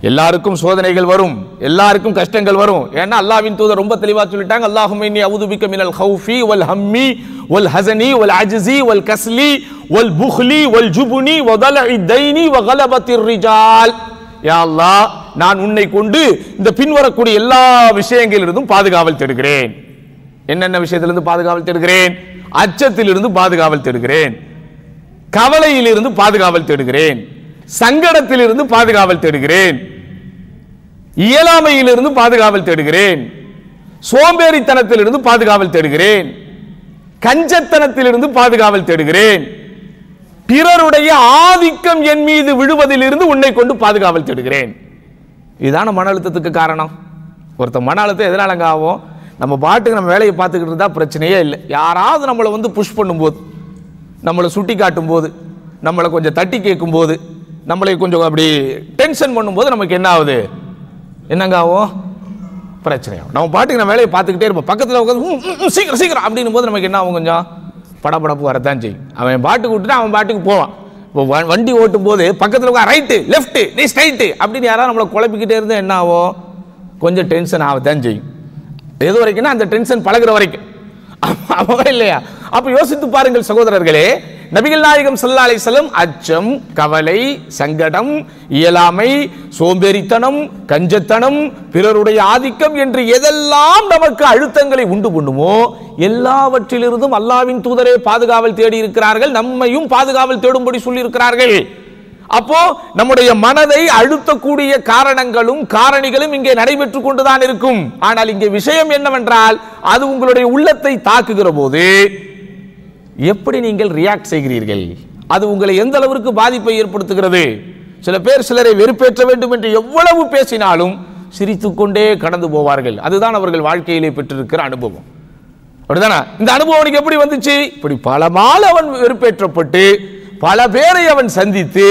எல்லாருக்கும் சோதனைகள் வரும், எல்லாருக்கும் கஷ்டங்கள் வரும். ஏன்னா அல்லாஹ்வின் தூதர் ரொம்ப தெளிவா சொல்லிட்டாங்க, அல்லாஹும்ம இன்னி அஊது பிக்க மினல் ஹௌஃபி வல் ஹம்மி வல் ஹஸனி வல் அஜ்ஸி வல் கஸ்லி வல் புக்லி வல் ஜுப்னி வ தலஇ தைனி வ கலபத்திர் ரிஜால். யா அல்லாஹ், நான் உன்னை கொண்டு இந்த பின்வரக்கூடிய எல்லா விஷயங்களிலிருந்தும் பாதுகாவல் தேடுகிறேன். என்னென்ன விஷயத்திலிருந்து பாதுகாவல் தேடுகிறேன்? அச்சத்திலிருந்து பாதுகாவல் தேடுகிறேன், கவலையிலிருந்து பாதுகாவல் தேடுகிறேன், சங்கடத்திலிருந்து பாதுகாவல் தேடுகிறேன், இயலாமையிலிருந்து பாதுகாவல் தேடுகிறேன், சோம்பேறித்தனத்திலிருந்து பாதுகாவல் தேடுகிறேன், கஞ்சத்தனத்திலிருந்து பாதுகாவல் தேடுகிறேன், பிறருடைய ஆதிக்கம் என் மீது விழுவதிலிருந்து உன்னை கொண்டு பாதுகாவல் தேடுகிறேன். இதுதான மன அழுத்தத்துக்கு காரணம். ஒருத்த மன அழுத்தம் எதனாலங்க ஆகும்? நம்ம பாட்டுக்கு நம்ம வேலையை பார்த்துக்கிட்டு இருந்தால் பிரச்சனையே இல்லை. யாராவது நம்மளை வந்து புஷ் பண்ணும்போது, நம்மளை சுட்டி காட்டும் போது, நம்மளை கொஞ்சம் தட்டி கேட்கும் போது, நம்மளை கொஞ்சம் அப்படி டென்ஷன் பண்ணும்போது நமக்கு என்ன ஆகுது? என்னங்க ஆகும்? பிரச்சனையாகும். நம்ம பாட்டுக்கு நம்ம வேலையை பார்த்துக்கிட்டே இருப்போம். பக்கத்தில் உட்காந்து சீக்கிரம் சீக்கிரம் அப்படின்னும் போது நமக்கு என்ன ஆகும்? கொஞ்சம் படபடப்பு வரத்தான் செய்யும். அவன் பாட்டுக்கு விட்டுட்டு அவன் பாட்டுக்கு போவான். இப்போ வண்டி ஓட்டும் போது பக்கத்தில் உட்காந்து ரைட்டு லெஃப்ட்டு நீ ஸ்ட்ரைட்டு அப்படின்னு யாராவது நம்மளை குழப்பிக்கிட்டே இருந்தால் என்ன ஆகும்? கொஞ்சம் டென்ஷன் ஆகத்தான் செய்யும். எது வரைக்கும்னா அந்த டென்ஷன் பழகுற வரைக்கும். அவன் இல்லையா? அப்ப யோசித்து பாருங்கள் சகோதரர்களே, நபிகள் நாயகம் ஸல்லல்லாஹு அலைஹி வஸல்லம் அச்சம், கவலை, சங்கடம், இயலாமை, சோம்பேறித்தனம், கஞ்சத்தனம், பிறருடைய ஆதிக்கம் என்று எதெல்லாம் நமக்கு அழுத்தங்களை உண்டு பண்ணுமோ எல்லாவற்றிலிருந்தும் அல்லாஹ்வின் தூதரே பாதுகாவல் தேடி இருக்கிறார்கள், நம்மையும் பாதுகாவல் தேடும்படி சொல்லி இருக்கிறார்கள். அப்போ நம்முடைய மனதை அழுத்தக்கூடிய காரணங்களும் காரணிகளும் இங்கே நடைபெற்றுக் கொண்டுதான் இருக்கும். ஆனால் இங்கே விஷயம் என்னவென்றால், அது உங்களுடைய உள்ளத்தை தாக்குகிற போது எப்படி நீங்கள் ரியாக்ட் செய்கிறீர்கள், அது உங்களை எந்த அளவிற்கு பாதிப்பை ஏற்படுத்துகிறது. சில பேர் சிலரை வெறுப்பேற்ற வேண்டும் என்று எவ்வளவு பேசினாலும் சிரித்துக்கொண்டே கடந்து போவார்கள். அதுதான் அவர்கள் வாழ்க்கையிலே பெற்றிருக்கிற அனுபவம். அப்படிதானே? இந்த அனுபவம் அவனுக்கு எப்படி வந்துச்சு? இப்படி பல மால் அவன் வெறுப்பேற்றப்பட்டு பல பேரை அவன் சந்தித்து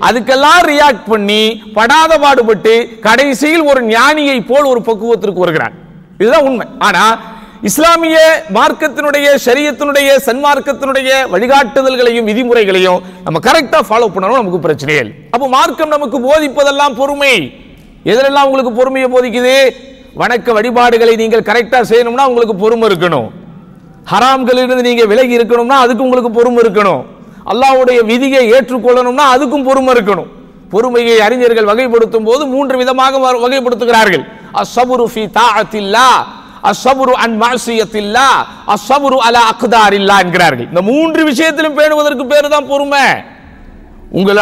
அதுக்கெல்லாம் ரியாக்ட் பண்ணி படாத பாடுபட்டு கடைசியில் ஒரு ஞானியை போல் ஒரு பக்குவத்திற்கு வருகிறான். இதுதான் உண்மை. ஆனா இஸ்லாமிய மார்க்கத்தினுடைய ஷரியத்தினுடைய சன்மார்க்கத்தினுடைய வழிகாட்டுதல்களையும் விதிமுறைகளையும் நம்ம கரெக்டா ஃபாலோ பண்ணணும், நமக்கு பிரச்சனை இல்லை. அப்போ மார்க்கம் நமக்கு போதிப்பதெல்லாம் பொறுமை. எதெல்லாம் உங்களுக்கு பொறுமையை போதிக்குது? வணக்க வழிபாடுகளை நீங்கள் கரெக்டா செய்யணும்னா உங்களுக்கு பொறுமை இருக்கணும். ஹராம்களிலிருந்து நீங்க விலகி இருக்கணும்னா அதுக்கு உங்களுக்கு பொறுமை இருக்கணும். அல்லாஹ்வுடைய விதியை ஏற்றுக்கொள்ளணும்னா அதுக்கும் பொறுமை இருக்கணும். பொறுமையை அறிஞர்கள் வகைப்படுத்தும் போது 3 விதமாக வகைப்படுத்துகிறார்கள். அஸ்ஸபுரு ஃபீ தாஅத்தில்லாஹ், அஸ்ஸபுரு அன் மஅசியத்தில்லாஹ், அஸ்ஸபுரு அலா அக்தாரில்லாஹ் என்கிறார்கள். இந்த 3 விஷயத்திலும் பேணுவதற்கு பேரு தான் பொறுமை.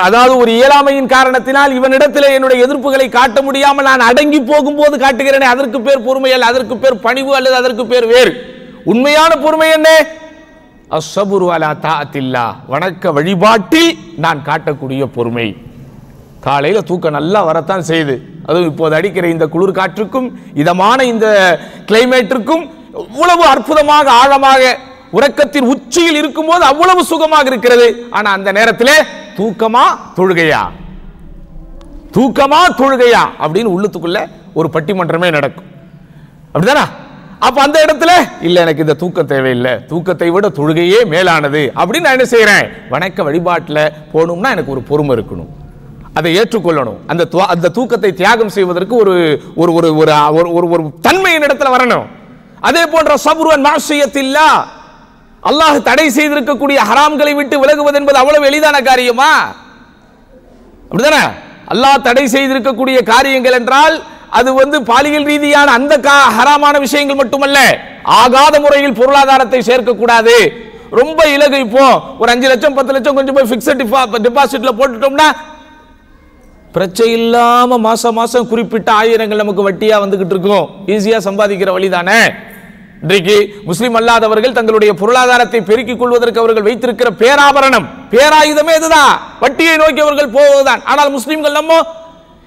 அதாவது ஒரு இயலாமையின் காரணத்தினால் இவனிடத்தில் என்னுடைய எதிர்ப்புகளை காட்ட முடியாமல் நான் அடங்கி போகும்போது காட்டுகிறேனே, அதற்கு பேர் பொறுமை அல்ல, அதற்கு பேர் பணிவு அல்லது அதற்கு பேர் வேறு. உண்மையான பொறுமை என்ன? அஸ்ஸபுரு அலா தாஅத்தில்லாஹ், வணக்க வழிபாட்டில் நான் காட்டக்கூடிய பொறுமை. காலையில் தூக்கம் நல்லா வரத்தான் செய்யுது. அதுவும் இப்போது அடிக்கிற இந்த குளிர் காற்றுக்கும் இதமான இந்த கிளைமேட்டிற்கும் இவ்வளவு அற்புதமாக ஆழமாக உறக்கத்தின் உச்சியில் இருக்கும்போது அவ்வளவு சுகமாக இருக்கிறது. ஆனா அந்த நேரத்தில் தூக்கமா தொழுகையா, தூக்கமா தொழுகையா அப்படின்னு உள்ளத்துக்குள்ள ஒரு பட்டிமன்றமே நடக்கும். அப்படிதானா? அப்ப அந்த இடத்துல இல்ல, எனக்கு இந்த தூக்கம் தேவையில்லை, தூக்கத்தை விட தொழுகையே மேலானது அப்படின்னு நான் என்ன செய்யறேன்? வணக்க வழிபாட்டில் போகணும்னா எனக்கு ஒரு பொறுமை இருக்கணும், அதை ஏற்றுக்கொள்ளணும். அந்த தூக்கத்தை தியாகம் செய்வதற்கு ஒரு ஒரு ஒரு ஒரு தன்மையின் இடத்துல வரணும். அதே போன்ற சப்ருன் மாசியத்தில்லாஹ், அல்லாஹ் தடை செய்திருக்கக்கூடிய ஹராம்களை விட்டு விலகுவது என்பது அவ்வளவு எளிதான காரியமா? அப்படிதானே? அல்லாஹ் தடை செய்திருக்கக்கூடிய காரியங்கள் என்றால் அது பாலியல் ரீதியான அந்த ஹராமான விஷயங்கள் மட்டுமல்ல, ஆகாத முறையில் பொருளாதாரத்தை சேர்க்கக்கூடாது. ரொம்ப இலகு. இப்போ ஒரு 5 லட்சம் 10 லட்சம் கொஞ்சம் போய் பிக்ஸட் டெபாசிட்ல போட்டுட்டோம்னா பிரச்சனை இல்லாம மாசம் மாசம் குறிப்பிட்ட ஆயிரங்கள் நமக்கு வட்டியா வந்துகிட்டு இருக்கும். ஈஸியா சம்பாதிக்கிற வழி தானே. இன்றைக்கு முஸ்லிம் அல்லாதவர்கள் தங்களுடைய பொருளாதாரத்தை பெருக்கிக் கொள்வதற்கு அவர்கள் வைத்திருக்கிற பேராபரணம், பேராயுதமே இதுதான், வட்டியை நோக்கி அவர்கள் போவதுதான். ஆனால் முஸ்லிம்கள் நம்ம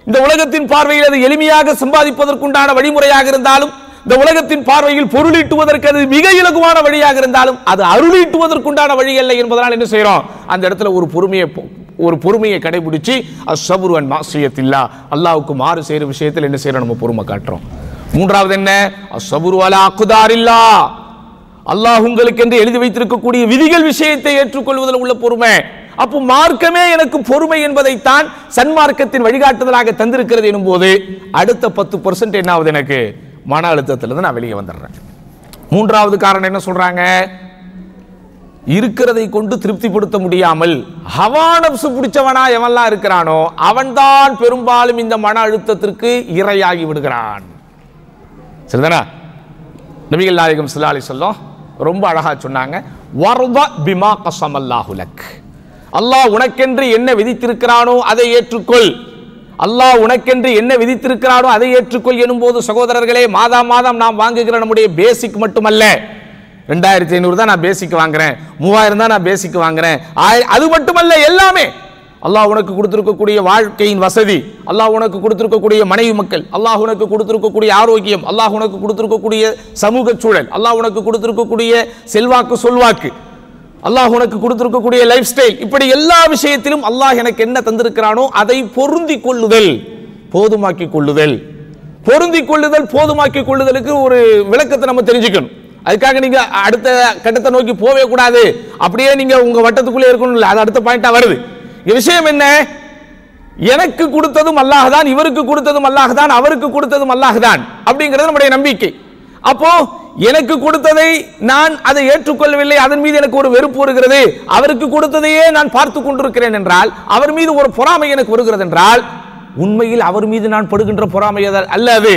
இந்த உலகத்தின் பார்வையில் அது எளிமையாக சம்பாதிப்பதற்குண்டான வழிமுறையாக இருந்தாலும், இந்த உலகத்தின் பார்வையில் பொருளீட்டுவதற்கு அது மிக இலகுவான வழியாக இருந்தாலும், அது அருளீட்டுவதற்குண்டான வழி அல்ல என்பதனால் என்ன செய்யறோம், அந்த இடத்துல ஒரு பொறுமையை கடைபிடிச்சு அஸ்ஸப்ரு அன் மாசியத்தில்லா, அல்லாஹ்வுக்கு மாறு செய்யற விஷயத்தில் என்ன செய்யறோம், நம்ம பொறுமை காட்டுறோம். மூன்றாவது என்ன, அஸ்ஸப்ரு அலா அக்தாரில்லா, அல்லாஹ் உங்களுக்கு என்று எழுதி வைத்திருக்கக்கூடிய விதிகள் விஷயத்தை ஏற்றுக்கொள்வதில் உள்ள பொறுமை. அப்போ மார்க்கமே எனக்கு பொறுமை என்பதைத்தான் சன்மார்க்கத்தின் வழிகாட்டுதலாக தந்திருக்கிறது எனும் போது அடுத்த 10% என்ன ஆகுது, எனக்கு மன அழுத்தத்திலிருந்து நான் வெளியே வந்துடுறேன். மூன்றாவது காரணம் என்ன சொல்றாங்க, இருக்கிறதை கொண்டு திருப்திப்படுத்த முடியாமல் ஹவா நப்சு பிடிச்சவனா எவன்லாம் இருக்கிறானோ அவன்தான் பெரும்பாலும் இந்த மன அழுத்தத்திற்கு இரையாகி விடுகிறான். சரிதானா? நபிகள் நாயகம் ஸல்லல்லாஹு அலைஹி வஸல்லம் ரொம்ப அழகா சொன்னாங்க, வர்த பிமா கஸமல்லாஹு லக், அல்லாஹ் உனக்கென்று என்ன விதித்திருக்கிறானோ அதை ஏற்றுக்கொள், அல்லாஹ் உனக்கென்று என்ன விதித்திருக்கிறானோ அதை ஏற்றுக்கொள் எனும் போது சகோதரர்களே, மாதம் மாதம் நாம் வாங்குகிற நம்முடைய பேசிக் மட்டுமல்ல, 2500 தான் நான் பேசிக் வாங்குறேன், 3000 தான் நான் பேசிக் வாங்குறேன், அது மட்டுமல்ல, எல்லாமே அல்லாஹ் உனக்கு கொடுத்திருக்கக்கூடிய வாழ்க்கையின் வசதி, அல்லாஹ் உனக்கு கொடுத்திருக்கக்கூடிய மனைவி மக்கள், அல்லாஹ் உனக்கு கொடுத்திருக்கக்கூடிய ஆரோக்கியம், அல்லாஹ் உனக்கு கொடுத்திருக்கக்கூடிய சமூக சூழல், அல்லாஹ் உனக்கு கொடுத்திருக்கக்கூடிய செல்வாக்கு சொல்வாக்கு, அல்லாஹ் உனக்கு கொடுத்திருக்கக்கூடிய லைஃப் ஸ்டைல், இப்படி எல்லா விஷயத்திலும் அல்லாஹ் எனக்கு என்ன தந்திருக்கிறானோ அதை பொருந்திக் கொள்ளுதல், போதுமாக்கி கொள்ளுதல். பொருந்திக் கொள்ளுதல், போதுமாக்கி கொள்ளுதலுக்கு ஒரு விளக்கத்தை நம்ம தெரிஞ்சுக்கணும். அதுக்காக நீங்க அடுத்த கட்டத்தை நோக்கி போவே கூடாது, அப்படியே நீங்க உங்க வட்டத்துக்குள்ளே இருக்கணும், அது அடுத்த பாயிண்டா வருது. விஷயம் என்ன, எனக்கு கொடுத்ததும் அல்லாஹ் தான், இவருக்கு கொடுத்ததும் அல்லாஹ் தான், அவருக்கு கொடுத்ததும் அல்லாஹ் தான் அப்படிங்கிறது நம்முடைய நம்பிக்கை. அப்போ எனக்கு கொடுத்ததை நான் அதை ஏற்றுக்கொள்ளவில்லை, அதன் மீது எனக்கு ஒரு வெறுப்பு வருகிறது, அவருக்கு கொடுத்ததையே நான் பார்த்து கொண்டிருக்கிறேன் என்றால், அவர் மீது ஒரு பொறாமை எனக்கு வருகிறது என்றால், உண்மையில் அவர் மீது நான் படுகின்ற பொறாமை அல்லது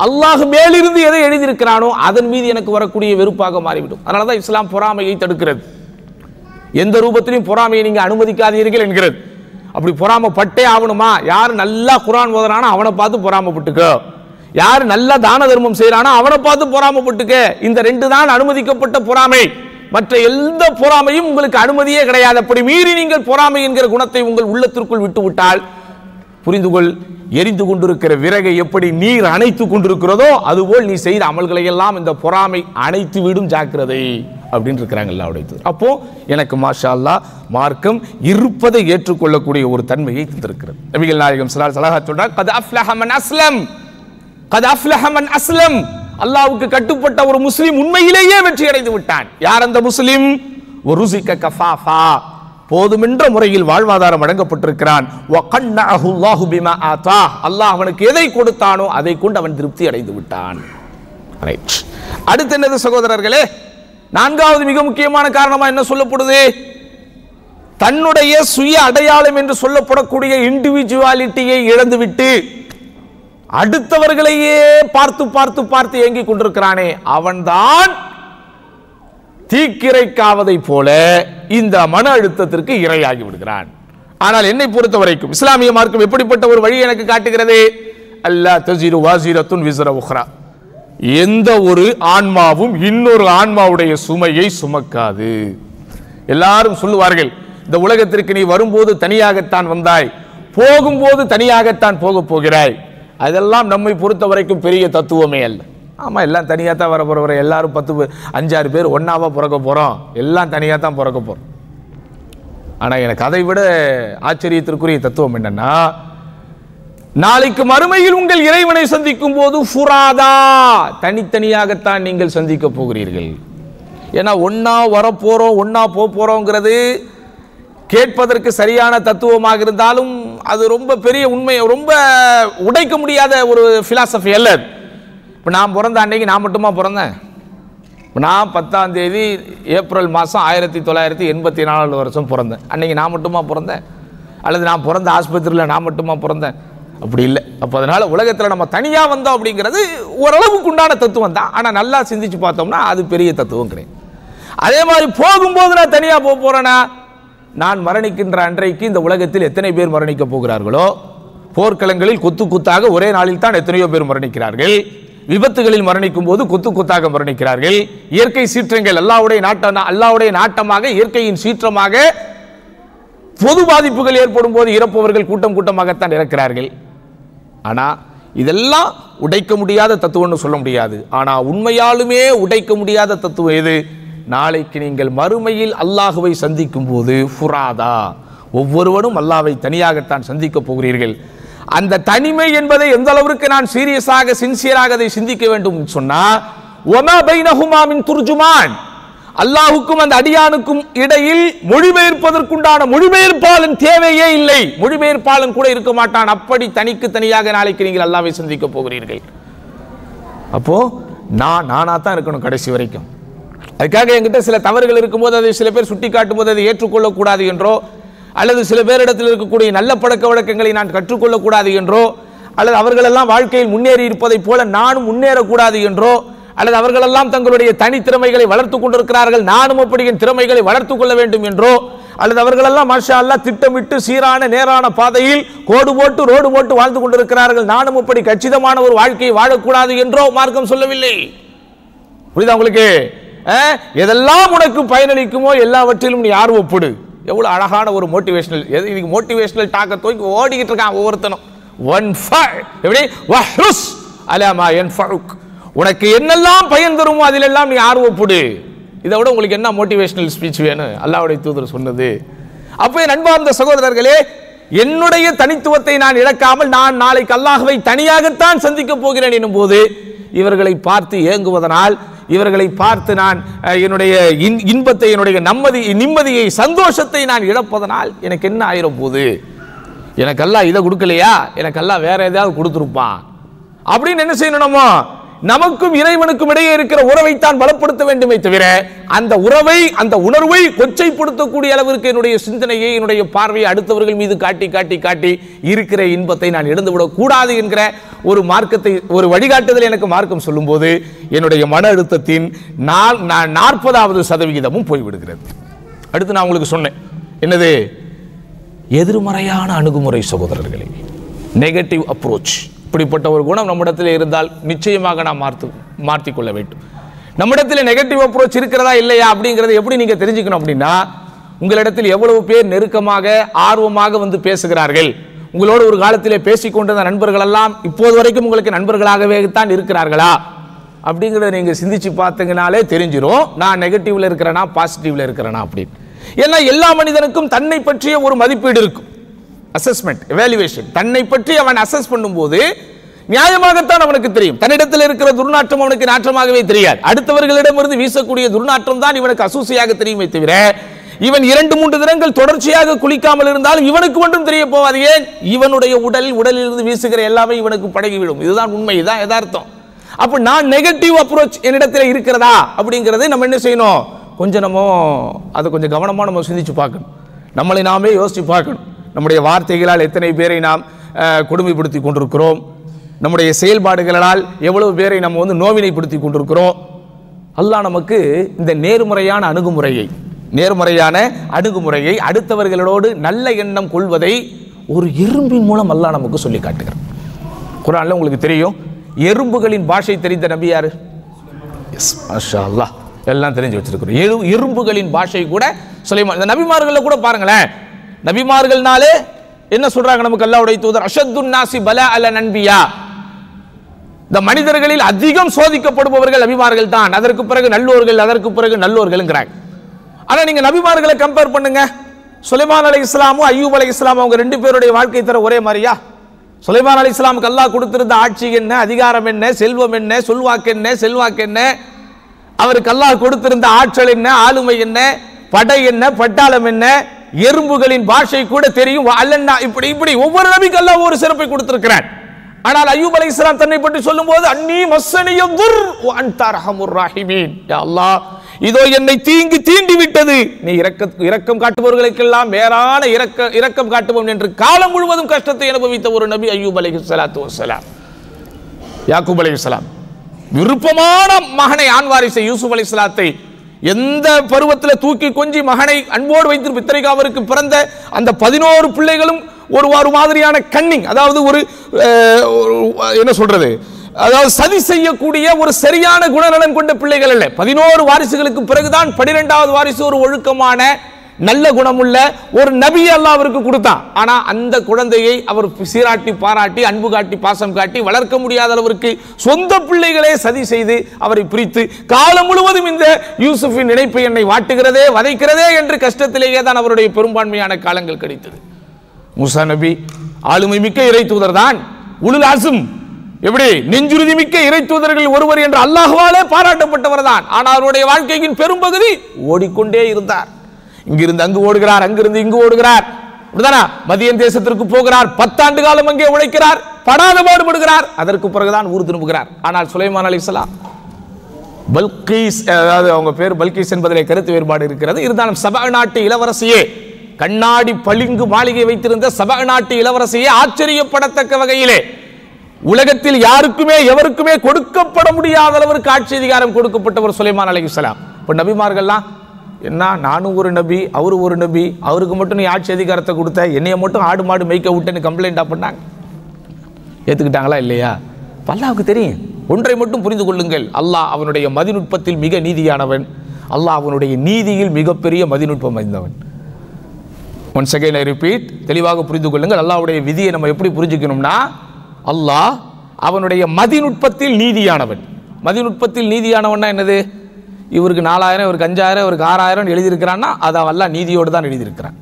அல்லாஹ் மேலிருந்து எதை எழுதியிருக்கிறானோ அதன் மீது எனக்கு வரக்கூடிய வெறுப்பாக மாறிவிடும். அதனாலதான் இஸ்லாம் பொறாமையை தடுக்கிறது. எந்த ரூபத்திலையும் பொறாமையை நீங்க அனுமதிக்காதீர்கள் என்கிறது. அப்படி பொறாமப்பட்டே ஆகணுமா, யார் நல்லா குர்ஆன் ஓதுறானோ அவனை பார்த்து பொறாமப்பட்டுக்க, யார் நல்லா தான தர்மம் செய்யறானோ அவனை பார்த்து பொறாமப்பட்டுக்க. இந்த 2 தான் அனுமதிக்கப்பட்ட பொறாமை. மற்ற எந்த பொறாமையும் உங்களுக்கு அனுமதியே கிடையாது. அப்படி மீறி நீங்கள் பொறாமை என்கிற குணத்தை உங்கள் உள்ளத்திற்குள் விட்டுவிட்டால், புரிந்துகொள், எரிந்து கொண்டிருக்கிற விறகை எப்படி நீர் அணைத்து கொண்டிருக்கிறதோ அதுபோல் நீ செய்த அமல்களை எல்லாம் இந்த பொறாமை அணைத்து விடும், ஜாக்கிரதை அப்படின்னு இருக்கிறாங்கல்ல. அப்போ எனக்கு மாஷா அல்லாஹ் மார்க்கம் இருப்பதை ஏற்றுக்கொள்ளக்கூடிய ஒரு தன்மையை தந்திருக்கிறது. நபிகள் நாயகம் ஸல்லல்லாஹு அலைஹி வஸல்லம் சொல்றார், கத் அஃப்லஹ மன் அஸ்லம், கத் அஃப்லஹ மன் அஸ்லம், அல்லாஹ்வுக்கு கட்டுப்பட்ட ஒரு முஸ்லிம் உண்மையிலேயே வெற்றி அடைந்து விட்டான். யார் அந்த முஸ்லிம்? வருஸிக கஃபாஃபா, போதுமென்ற முறையில் வாழ்வாதாரம் வழங்கப்பட்டிருக்கிறான். வகன்னஹு அல்லாஹு பிமா ஆதா, அல்லாஹ் அவனுக்கு எதை கொடுத்தானோ அதை கொண்டு அவன் திருப்தி அடைந்து விட்டான். ரைட். அடுத்து என்னது சகோதரர்களே, நான்காவது மிக முக்கியமான காரணமா என்ன சொல்லப்படுது, தன்னுடைய சுய அடையாளம் என்று சொல்லப்படக்கூடிய இண்டிவிஜுவாலிட்டியை இழந்துவிட்டு அடுத்தவர்களையே பார்த்து பார்த்து பார்த்து ஏங்கிக் கொண்டிருக்கிறானே அவன்தான் தீக்கிரைக்காவதை போல இந்த மன அழுத்தத்திற்கு இரையாகி விடுகிறான். ஆனால் என்னை பொறுத்த வரைக்கும் இஸ்லாமிய மார்க்கம் எப்படிப்பட்ட ஒரு வழி எனக்கு காட்டுகிறது, அல்லா தஸிரு வாஸிரத்துன் விஸ்ர உக்ரா, எந்த ஒரு ஆன்மாவும் இன்னொரு ஆன்மாவுடைய சுமையை சுமக்காது. எல்லாரும் சொல்லுவார்கள், இந்த உலகத்திற்கு நீ வரும்போது தனியாகத்தான் வந்தாய், போகும்போது தனியாகத்தான் போக போகிறாய். அதெல்லாம் நம்மை பொறுத்த வரைக்கும் பெரிய தத்துவமே அல்ல. ஆமா, எல்லாம் தனியாக தான் வர போறவரை, எல்லாரும் 5-6 பேர் ஒன்னாவா பிறக்க போறோம், எல்லாம் தனியாக தான் பிறக்க போறோம். ஆனா எனக்கு அதை விட ஆச்சரியத்திற்குரிய தத்துவம் என்னன்னா, நாளைக்கு மறுமையில் உங்கள் இறைவனை சந்திக்கும் போது ஃபுராதா, தனித்தனியாகத்தான் நீங்கள் சந்திக்க போகிறீர்கள். ஏன்னா ஒன்னா வரப்போறோம், ஒன்னா போறோங்கிறது கேட்பதற்கு சரியான தத்துவமாக இருந்தாலும் அது ரொம்ப பெரிய உண்மை, ரொம்ப உடைக்க முடியாத ஒரு பிலாசபி அல்ல. இப்போ நான் பிறந்த அன்னைக்கு நான் மட்டுமா பிறந்தேன்? நான் 10ஆம் தேதி ஏப்ரல் மாதம் 1984 வருஷம் பிறந்தேன். அன்னைக்கு நான் மட்டுமா பிறந்தேன்? அல்லது நான் பிறந்த ஆஸ்பத்திரியில் நான் மட்டுமா பிறந்தேன்? அப்படி இல்லை. அப்போ அதனால உலகத்தில் நம்ம தனியாக வந்தோம் அப்படிங்கிறது ஓரளவுக்கு உண்டான தத்துவம் தான். ஆனால் நல்லா சிந்திச்சு பார்த்தோம்னா அது பெரிய தத்துவம் கிடையாது. அதே மாதிரி போகும்போது நான் தனியாக போக போறேன்னா, நான் மரணிக்கின்ற அன்றைக்கு இந்த உலகத்தில் எத்தனை பேர் மரணிக்க போகிறார்களோ, போர்க்களங்களில் கொத்து குத்தாக ஒரே நாளில் தான் எத்தனையோ பேர் மரணிக்கிறார்கள். விபத்துகளில் மரணிக்கும் போது கொத்து கொத்தாக மரணிக்கிறார்கள். இயற்கை சீற்றங்கள் அல்லாஹ்வுடைய நாட்டமாக இயற்கையின் சீற்றமாக பொது பாதிப்புகள் ஏற்படும் போது இறப்பவர்கள் கூட்டம் கூட்டமாகத்தான் இறக்கிறார்கள். ஆனா இதெல்லாம் உடைக்க முடியாத தத்துவம்னு சொல்ல முடியாது. ஆனா உண்மையாலுமே உடைக்க முடியாத தத்துவம் எது? நாளைக்கு நீங்கள் மறுமையில் அல்லாஹுவை சந்திக்கும் போது ஃபுராதா, ஒவ்வொருவரும் அல்லாஹ்வை தனியாகத்தான் சந்திக்க போகிறீர்கள். அந்த தனிமை என்பதை எந்த அளவிற்கு நான் சீரியஸாக சின்சியராக அதை சிந்திக்க வேண்டும் சொன்னா, வமா பைனஹுமா மின் துர்ஜுமான், அல்லாஹுக்கும் அந்த அடியானுக்கும் இடையில் மொழிபெயர்ப்பதற்குண்டான மொழிபெயர்ப்பாளன் தேவையே இல்லை. மொழிபெயர்ப்பாளன் கூட இருக்க மாட்டான். அப்படி தனிக்கு தனியாக நாளைக்கு நீங்கள் அல்லாஹ்வை சந்திக்க போகிறீர்கள். அப்போ நானா தான் இருக்கணும் கடைசி வரைக்கும். அதுக்காக என்கிட்ட சில தவறுகள் இருக்கும்போது அதை சில பேர் சுட்டி காட்டும் போது அதை ஏற்றுக்கொள்ளக்கூடாது என்றோ, அல்லது சில பேரிடத்தில் இருக்கக்கூடிய நல்ல பழக்க வழக்கங்களை நான் கற்றுக்கொள்ளக்கூடாது என்றோ, அல்லது அவர்களெல்லாம் வாழ்க்கையில் முன்னேறி இருப்பதை போல நானும் முன்னேறக்கூடாது என்றோ, அல்லது அவர்களெல்லாம் தங்களுடைய தனித்திறமைகளை வளர்த்துக் கொண்டிருக்கிறார்கள், நானும் அப்படி என் திறமைகளை வளர்த்துக் கொள்ள வேண்டும் என்றோ, அல்லது அவர்களெல்லாம் மாஷா அல்லாஹ் திட்டமிட்டு சீரான நேரான பாதையில் கோடு போட்டு ரோடு போட்டு வாழ்ந்து கொண்டிருக்கிறார்கள், நானும் அப்படி கச்சிதமான ஒரு வாழ்க்கையை வாழக்கூடாது என்றோ மார்க்கம் சொல்லவில்லை. புரியுதா உங்களுக்கு? எதெல்லாம் உனக்கு பயனளிக்குமோ எல்லாவற்றிலும் நீ ஆர்வப்படு. எவ்வளவு அழகான ஒரு மோட்டிவேஷனல். இன்னைக்கு மோட்டிவேஷனல் டாக்க தூக்கி ஓடிக்கிட்டு இருக்கான் ஒவ்வொருத்தனும். உனக்கு என்னெல்லாம் பயன் தருமோ அதிலெல்லாம் நீ ஆர்வப்படு. இதை விட உங்களுக்கு என்ன மோட்டிவேஷனல் ஸ்பீச் வேணும்? அல்லாஹ்வுடைய தூதர் சொன்னது. அப்போ அன்பார்ந்த சகோதரர்களே, என்னுடைய தனித்துவத்தை நான் இழக்காமல் நான் நாளைக்கு அல்லாஹ்வை தனியாகத்தான் சந்திக்க போகிறேன் எனும் போது இவர்களை பார்த்து ஏங்குவதனால், இவர்களை பார்த்து நான் என்னுடைய இன்பத்தை, என்னுடைய நிம்மதியை, சந்தோஷத்தை நான் இழப்பதனால் எனக்கு என்ன ஆயிரும் போது? எனக்கு அல்லாஹ் இதை கொடுக்கலையா, எனக்கு அல்லாஹ் வேற ஏதாவது கொடுத்துருப்பான் அப்படின்னு என்ன செய்யணுமோ, நமக்கும் இறைவனுக்கும் இடையே இருக்கிற உறவைத்தான் பலப்படுத்த வேண்டுமே தவிர அந்த உறவை, அந்த உணர்வை கொச்சைப்படுத்தக்கூடிய அளவிற்கு என்னுடைய சிந்தனையை, என்னுடைய பார்வையை அடுத்தவர்கள் மீது காட்டி காட்டி காட்டி இருக்கிற இன்பத்தை நான் இழந்துவிடக் கூடாது என்கிற ஒரு மார்க்கத்தை, ஒரு வழிகாட்டுதல் எனக்கு மார்க்கம் சொல்லும் போது என்னுடைய மன அழுத்தத்தின் 40% போய்விடுகிறது. அடுத்து நான் உங்களுக்கு சொன்னேன் என்னது? எதிர்மறையான அணுகுமுறை சகோதரர்களே, நெகட்டிவ் அப்ரோச். இப்படிப்பட்ட ஒரு குணம் நம்மிடத்தில் இருந்தால் நிச்சயமாக நாம் மாற்றிக்கொள்ள வேண்டும். நம்மிடத்தில் நெகட்டிவ் அப்ரோச் இருக்கிறதா இல்லையா அப்படிங்கிறத எப்படி நீங்க தெரிஞ்சுக்கணும் அப்படின்னா, உங்களிடத்தில் எவ்வளவு பேர் நெருக்கமாக ஆர்வமாக வந்து பேசுகிறார்கள், உங்களோடு ஒரு காலத்திலே பேசிக்கொண்டிருந்த நண்பர்கள் எல்லாம் இப்போது வரைக்கும் உங்களுக்கு நண்பர்களாகவே தான் இருக்கிறார்களா அப்படிங்கிறத நீங்க சிந்திச்சு பார்த்தீங்கனாலே தெரிஞ்சிடும் நான் நெகட்டிவ்ல இருக்கிறேனா பாசிட்டிவ்ல இருக்கிறேனா அப்படின்னு. ஏன்னா எல்லா மனிதனுக்கும் தன்னை பற்றிய ஒரு மதிப்பீடு இருக்கும், அசஸ்மெண்ட், எவாலுவேஷன். தன்னை பற்றி அவன் அசஸ் பண்ணும்போது நியாயமாகத்தான் அவனுக்கு தெரியும். தன்னிடத்தில் இருக்கிற துர்நாற்றம் அவனுக்கு நாற்றமாகவே தெரியாது. அடுத்தவர்களிடமிருந்து வீசக்கூடிய துர்நாற்றம் தான் இவனுக்கு அசூசியாக தெரியுமே தவிர, இவன் 2-3 தினங்கள் தொடர்ச்சியாக குளிக்காமல் இருந்தாலும் இவனுக்கு ஒன்றும் தெரிய போவாது. ஏன்? இவனுடைய உடலில் இருந்து வீசுகிற எல்லாமே இவனுக்கு பழகிவிடும். இதுதான் உண்மை, இதுதான் யதார்த்தம். அப்ப நான் நெகட்டிவ் அப்ரோச் என்னிடத்தில் இருக்கிறதா அப்படிங்கறதை நம்ம என்ன செய்யணும்? கொஞ்சம் நம்ம அதை கொஞ்சம் கவனமா நம்ம சிந்திச்சு பார்க்கணும். நம்மளை நாமே யோசிச்சு பார்க்கணும். நம்முடைய வார்த்தைகளால் எத்தனை பேரை நாம் கொடுமைப்படுத்தி கொண்டிருக்கிறோம், நம்முடைய செயல்பாடுகளால் எவ்வளவு பேரை நம்ம வந்து நோவினைப்படுத்தி கொண்டிருக்கிறோம். அல்லாஹ் நமக்கு இந்த நேர்மறையான அணுகுமுறையை அடுத்தவர்களோடு நல்ல எண்ணம் கொள்வதை ஒரு எறும்பின் மூலம் அல்லாஹ் நமக்கு சொல்லி காட்டுகிறார். குர்ஆன்ல உங்களுக்கு தெரியும், எறும்புகளின் பாஷை தெரிந்த நபி யாரு? மாஷா அல்லாஹ், எல்லாம் தெரிஞ்சு வச்சிருக்கிறோம். எறும்புகளின் பாஷை கூட சுலைமான். இந்த நபிமார்கள்ல கூட பாருங்களேன், நபிமார்கள்னாலே என்ன சொல்றாங்க நமக்கு அல்லாஹ்வுடைய தூதர்? அஷத்துன் நாசி பலா அலன் அன்பியா, இந்த மனிதர்களில் அதிகம் சோதிக்கப்படுபவர்கள் நபிமார்கள் தான், அதற்கு பிறகு நல்லோர்கள்ங்கிறாங்க. ஆனா நீங்க நபிமார்களை கம்பேர் பண்ணுங்க, சுலைமான் அலைஹிஸ்ஸலாமும் அய்யூப் அலைஹிஸ்ஸலாம் அவங்க 2 பேருடைய வாழ்க்கை தர ஒரே மாதிரியா? சுலைமான் அலைஹிஸ்ஸலாமுக்கு அல்லாஹ் கொடுத்திருந்த ஆட்சி என்ன, அதிகாரம் என்ன, செல்வம் என்ன, செல்வாக்கு என்ன, அவருக்கு அல்லாஹ் கொடுத்திருந்த ஆற்றல் என்ன, ஆளுமை என்ன, படை என்ன, பட்டாளம் என்ன, எறும்புகளின் பாஷை கூட தெரியும். அல்லன்னா இப்படி ஒவ்வொரு நபிக்கு அல்லாஹ் ஒரு சிறப்பை கொடுத்திருக்கிறார். ஆனால் அய்யூப் அலைஹிஸ்ஸலாம் தன்னை பற்றி சொல்லும்போது அன்னி மஸ்ஸனியதுர் வ அன்த அர்ஹமுர் ராஹிமீன், யா அல்லாஹ் இதோ என்னை தீங்கு தீண்டி விட்டது, நீ இரக்கம் காட்டுபவர்களுக்கெல்லாம் வேறான இரக்கம் காட்டுவோம் என்று காலம் முழுவதும் கஷ்டத்தை அனுபவித்த ஒரு நபி அய்யூப் அலைஹிஸ்ஸலாத்து வஸ்ஸலாம். யாக்கூப் அலைஹிஸ்ஸலாம் விருப்பமான மகனை, ஆண் வாரிசை யூசுப் அலைஹிஸ்ஸலாத்தை எந்த பருவத்தில் தூக்கி கொஞ்சி மகனை அன்போடு வைத்திருப்ப, இத்தனைக்கு அவருக்கு பிறந்த அந்த 11 பிள்ளைகளும் ஒரு மாதிரியான கன்னிங், அதாவது ஒரு என்ன சொல்றது, அதாவது சதி செய்யக்கூடிய ஒரு சரியான குணநலன் கொண்ட பிள்ளைகள் அல்ல. 11 வாரிசுகளுக்கு பிறகுதான் 12வது வாரிசு ஒரு ஒழுக்கமான நல்ல குணமுள்ள ஒரு நபி அல்லாஹ் அவருக்கு கொடுத்தான். ஆனா அந்த குழந்தையை அவர் சீராட்டி பாராட்டி அன்பு காட்டி பாசம் காட்டி வளர்க்க முடியாத அளவிற்கு சொந்த பிள்ளைகளே சதி செய்து அவரை பிரித்து காலம் முழுவதும் இந்த யூசுஃபின் நினைப்பு என்னை வாட்டுகிறதே வதைக்கிறதே என்று கஷ்டத்திலேயே தான் அவருடைய பெரும்பான்மையான காலங்கள் கிடைத்தது. மூசா நபி ஆளுமை மிக்க இறை தூதர் தான், உலுல் அஸ்ம் எப்படி நெஞ்சுறுதி மிக்க இறை தூதர்கள் ஒருவர் என்று அல்லாஹ்வாலே பாராட்டப்பட்டவர் தான். ஆனால் அவருடைய வாழ்க்கையின் பெரும்பகுதி ஓடிக்கொண்டே இருந்தார். இங்கிருந்து அங்கு ஓடுகிறார், அங்கிருந்து இங்கு ஓடுகிறார், மதியன் தேசத்திற்கு போகிறார், 10 ஆண்டு காலம் அங்கே உழைக்கிறார், படாத பாடுபடுகிறார், அதற்கு பிறகுதான் ஊர் திரும்புகிறார். ஆனால் சுலைமான் அலைஹிஸ்ஸலாம் பல்கீஸ், அதாவது அவங்க பேர் பல்கீஸ் என்பதிலே கருத்து வேறுபாடு இருக்கிறது. இருந்தாலும் சபா நாட்டு இளவரசியே, கண்ணாடி பளிங்கு மாளிகை வைத்திருந்த சபா நாட்டு இளவரசியே ஆச்சரியப்படத்தக்க வகையிலே உலகத்தில் யாருக்குமே எவருக்குமே கொடுக்கப்பட முடியாத அளவிற்கு ஆட்சி அதிகாரம் கொடுக்கப்பட்டவர் சுலைமான் அலைஹிஸ்ஸலாம். இப்போ நபிமார்கள்லாம் என்ன, நானும் ஒரு நபி, அவரு ஒரு நபி, அவருக்கு மட்டும் நீ ஆட்சி அதிகாரத்தை கொடுத்த, என்னைய மட்டும் ஆடு மாடு மேய்க்க விட்டுன்னு கம்ப்ளைண்டா பண்ணாங்க. ஏத்துக்கிட்டாங்களா இல்லையா? அல்லாஹ்வுக்கு தெரியும். ஒன்றை மட்டும் புரிந்து கொள்ளுங்கள், அல்லாஹ் அவனுடைய மதிநுட்பத்தில் மிக நீதியானவன், அல்லாஹ் அவனுடைய நீதியில் மிகப்பெரிய மதிநுட்பம் அறிந்தவன். ஒன்ஸ் அகைன் ஐ ரிப்பீட், தெளிவாக புரிந்து கொள்ளுங்கள். அல்லாஹ்வுடைய விதியை நம்ம எப்படி புரிஞ்சுக்கணும்னா, அல்லாஹ் அவனுடைய மதிநுட்பத்தில் நீதியானவன். மதிநுட்பத்தில் நீதியானவன்னா என்னது? இவருக்கு 4000, இவருக்கு 5000, இவருக்கு 6000 எழுதியிருக்கிறான்னா அதை அல்லாஹ் நீதியோடு தான் எழுதியிருக்கிறான்.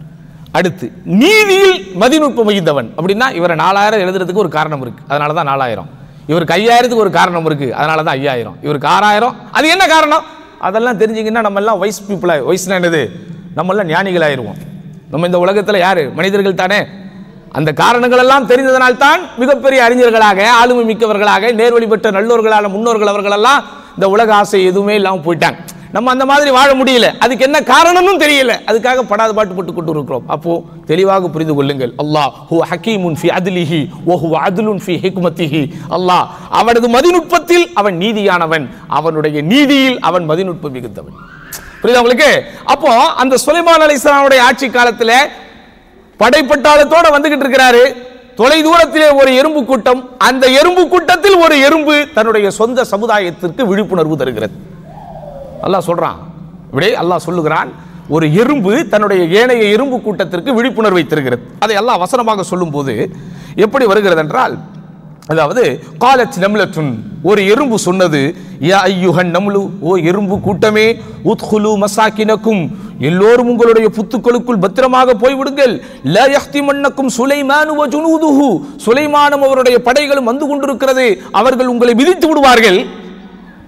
அடுத்து நீதியில் மதிநுட்பம் மிகுந்தவன் அப்படின்னா, இவரை 4000 எழுதுறதுக்கு ஒரு காரணம் இருக்கு, அதனால தான் 4000. இவருக்கு 5000க்கு ஒரு காரணம் இருக்கு, அதனால தான் 5000. இவருக்கு 6000, அது என்ன காரணம்? அதெல்லாம் தெரிஞ்சுக்கின்னா நம்ம எல்லாம் வைஸ் பீப்புளா, வைஸ்னா என்னது, நம்ம எல்லாம் ஞானிகள் ஆயிடுவோம். நம்ம இந்த உலகத்தில் யாரு? மனிதர்கள் தானே. அந்த காரணங்கள் எல்லாம் தெரிந்ததனால் தான் மிகப்பெரிய அறிஞர்களாக, ஆளுமை மிக்கவர்களாக, நேர்வழி பெற்ற நல்லோர்களான முன்னோர்கள் அவர்கள் எல்லாம் இந்த உலக ஆசை எதுவுமே இல்லாமல் போயிட்டாங்க. நம்ம அந்த மாதிரி வாழ முடியல, அதுக்கு என்ன காரணமும் தெரியல, அதுக்காக படாத பாட்டு போட்டு கொண்டு இருக்கிறோம். அப்போ தெளிவாக புரிந்து கொள்ளுங்கள், அல்லாஹ் ஹுவ ஹக்கீமுன் ஃபி அத்லிஹி வ ஹுவ அத்லுன் ஃபி ஹிக்மத்திஹி. அல்லாஹ் அவனது மதிநுட்பத்தில் அவன் நீதியானவன், அவனுடைய நீதியில் அவன் மதிநுட்பம் மிகுந்தவன். புரியுதா உங்களுக்கு? அப்போ அந்த சுலைமான் அலைஹிஸ்ஸலாமுடைய ஆட்சி காலத்தில் படைப்பட்டாளத்தோட வந்துகிட்டு இருக்கிறாரு. தொலை தூரத்திலே ஒரு எறும்பு கூட்டம், அந்த எறும்பு கூட்டத்தில் ஒரு எறும்பு தன்னுடைய சொந்த சமுதாயத்திற்கு விழிப்புணர்வு தருகிறது. அல்லாஹ் சொல்றான், இப்படி அல்லாஹ் சொல்லுகிறான், ஒரு எறும்பு தன்னுடைய ஏனைய எறும்பு கூட்டத்திற்கு விழிப்புணர்வை தருகிறது. அதை அல்லாஹ் வசனமாக சொல்லும் போது எப்படி வருகிறது என்றால், அதாவது காலத் நம்லத்துன், ஒரு எறும்பு சொன்னது, யா ஐயுஹன் நம்லு, ஓ எறும்பு கூட்டமே, உத்குலு மசாக்கினக்கும், எல்லோரும் உங்களுடைய புத்துக்களுக்குள் பத்திரமாக போய்விடுங்கள், லா யஹ்திமன்னக்கும் சுலைமானு வ ஜுனூதுஹு, சுலைமானும் அவருடைய படைகளும் வந்து கொண்டிருக்கிறது, அவர்கள் உங்களை மிதித்து விடுவார்கள்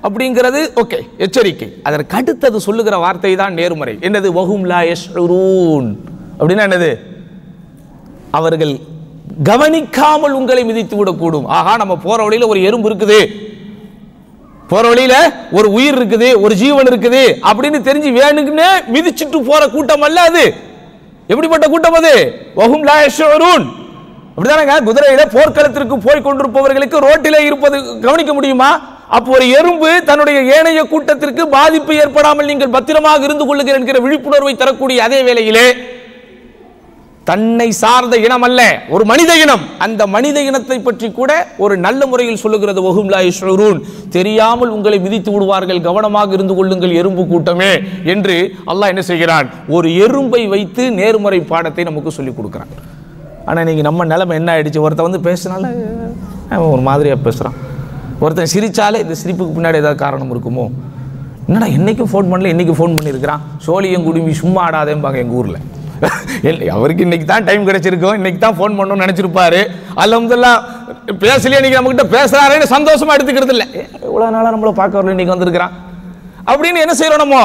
அப்படிங்கிறது ஓகே, எச்சரிக்கை. அதற்கு அடுத்தது சொல்லுகிற வார்த்தை தான் நேர்மறை. என்னது? வஹும் லா யஷ்உரூன் அப்படின்னா என்னது? அவர்கள் கவனிக்காமல் உங்களை மிதித்து விடக்கூடும். ஆகா, நம்ம போற வழியில ஒரு எறும்பு இருக்குது, போற வழியில ஒரு உயிர் இருக்குது, ஒரு ஜீவன் இருக்குது அப்படின்னு தெரிஞ்சு வேணுக்குன்னு மிதிச்சுட்டு போற கூட்டம் அல்ல அது. எப்படிப்பட்ட கூட்டம் அது? வஹும் லா யஷ்உரூன். அப்படிதானங்க, குதிரையில போர்க்களத்திற்கு போய் கொண்டிருப்பவர்களுக்கு ரோட்டிலே இருப்பது கவனிக்க முடியுமா? அப்போ ஒரு எறும்பு தன்னுடைய ஏனைய கூட்டத்திற்கு பாதிப்பு ஏற்படாமல் நீங்கள் பத்திரமாக இருந்து கொள்ளுங்கள் என்கிற விழிப்புணர்வை தரக்கூடிய அதே வேளையிலே, தன்னை சார்ந்த இனம் அல்ல, ஒரு மனித இனம், அந்த மனித இனத்தை பற்றி கூட ஒரு நல்ல முறையில் சொல்லுகிறது, வஹும் லா யஷ்உரூன், தெரியாமல் உங்களை மிதித்து விடுவார்கள், கவனமாக இருந்து கொள்ளுங்கள் எறும்பு கூட்டமே என்று அல்லாஹ் என்ன செய்கிறான்? ஒரு எறும்பை வைத்து நேர்மறை பாடத்தை நமக்கு சொல்லிக் கொடுக்கிறான். ஆனால் இன்னைக்கு நம்ம நிலைமை என்ன ஆயிடுச்சு? ஒருத்தன் வந்து பேசினால ஒரு மாதிரியா பேசுறான், ஒருத்தன் சிரிச்சாலே இந்த சிரிப்புக்கு பின்னாடி ஏதாவது காரணம் இருக்குமோ, என்னடா இன்னைக்கு ஃபோன் பண்ணல, இன்னைக்கு ஃபோன் பண்ணியிருக்கிறான், சோழியம் குடுமி சும்மா ஆடாதேம்பாங்க எங்கள் ஊரில். அவருக்கு இன்னைக்கு தான் டைம் கிடைச்சிருக்கும், இன்னைக்கு தான் ஃபோன் பண்ணணும்னு நினைச்சிருப்பாரு. அல்ஹம்துலில்லாஹ் பேசலையே, இன்னைக்கு நம்மகிட்ட பேசுறாருன்னு சந்தோஷமா எடுத்துக்கிறது இல்லை. இவ்வளவு நாளா நம்மள பார்க்க வரல, இன்னைக்கு வந்திருக்கிறான் அப்படின்னு என்ன செய்யறோம்? நம்ம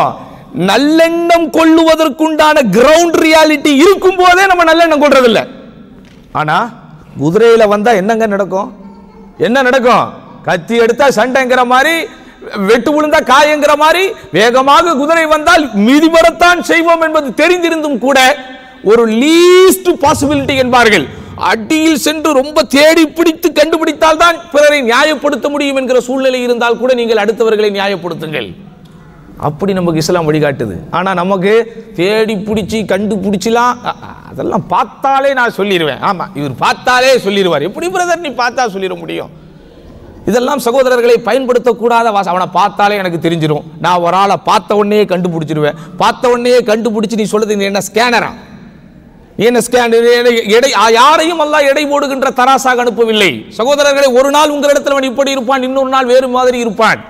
நல்லெண்ணம் கொள்ளுவதற்குண்டான கிரவுண்ட் ரியாலிட்டி இருக்கும் போதே நம்ம நல்லெண்ணம் கொள்றது இல்லை. ஆனா குதிரையில வந்தா என்னங்க நடக்கும்? என்ன நடக்கும்? கத்தி எடுத்தா சண்டைங்கிற மாதிரி, வெட்டு விழுந்தா காயங்கிற மாதிரி, வேகமாக குதிரை வந்தால் மிதிபடத்தான் செய்வோம் என்பது தெரிந்திருந்தும் கூட ஒரு லீஸ்ட் பாசிபிலிட்டி என்பார்கள், அடியில் சென்று ரொம்ப தேடி பிடித்து கண்டுபிடித்தால் தான் பிறரை நியாயப்படுத்த முடியும் என்கிற சூழ்நிலை இருந்தால் கூட நீங்கள் அடுத்தவர்களை நியாயப்படுத்துங்கள். அப்படி நமக்கு இஸ்லாம் வழிகாட்டுது. ஆனா நமக்கு தேடி பிடிச்சி கண்டுபிடிச்சலாம், அதெல்லாம் பார்த்தாலே நான் சொல்லிடுவேன். ஆமா, இவர் பார்த்தாலே சொல்லிடுவார். எப்படி பிரதர் நீ பார்த்தா சொல்லிட முடியும்? இதெல்லாம் சகோதரர்களை பயன்படுத்தக்கூடாத வாசம். அவனை பார்த்தாலே எனக்கு தெரிஞ்சிடும். நான் ஒரு ஆளை பார்த்த உடனே கண்டுபிடிச்சிடுவேன். பார்த்த உடனே கண்டுபிடிச்சு நீ சொல்றது என்ன ஸ்கேனரா? என்ன ஸ்கேனர்? எடை யாரையும் அல்லாஹ் எடை போடுகின்ற தராசாக அனுப்பவில்லை. சகோதரர்களை, ஒரு நாள் உங்களிடத்தில் அவன் இப்படி இருப்பான், இன்னொரு நாள் வேறு மாதிரி இருப்பான்.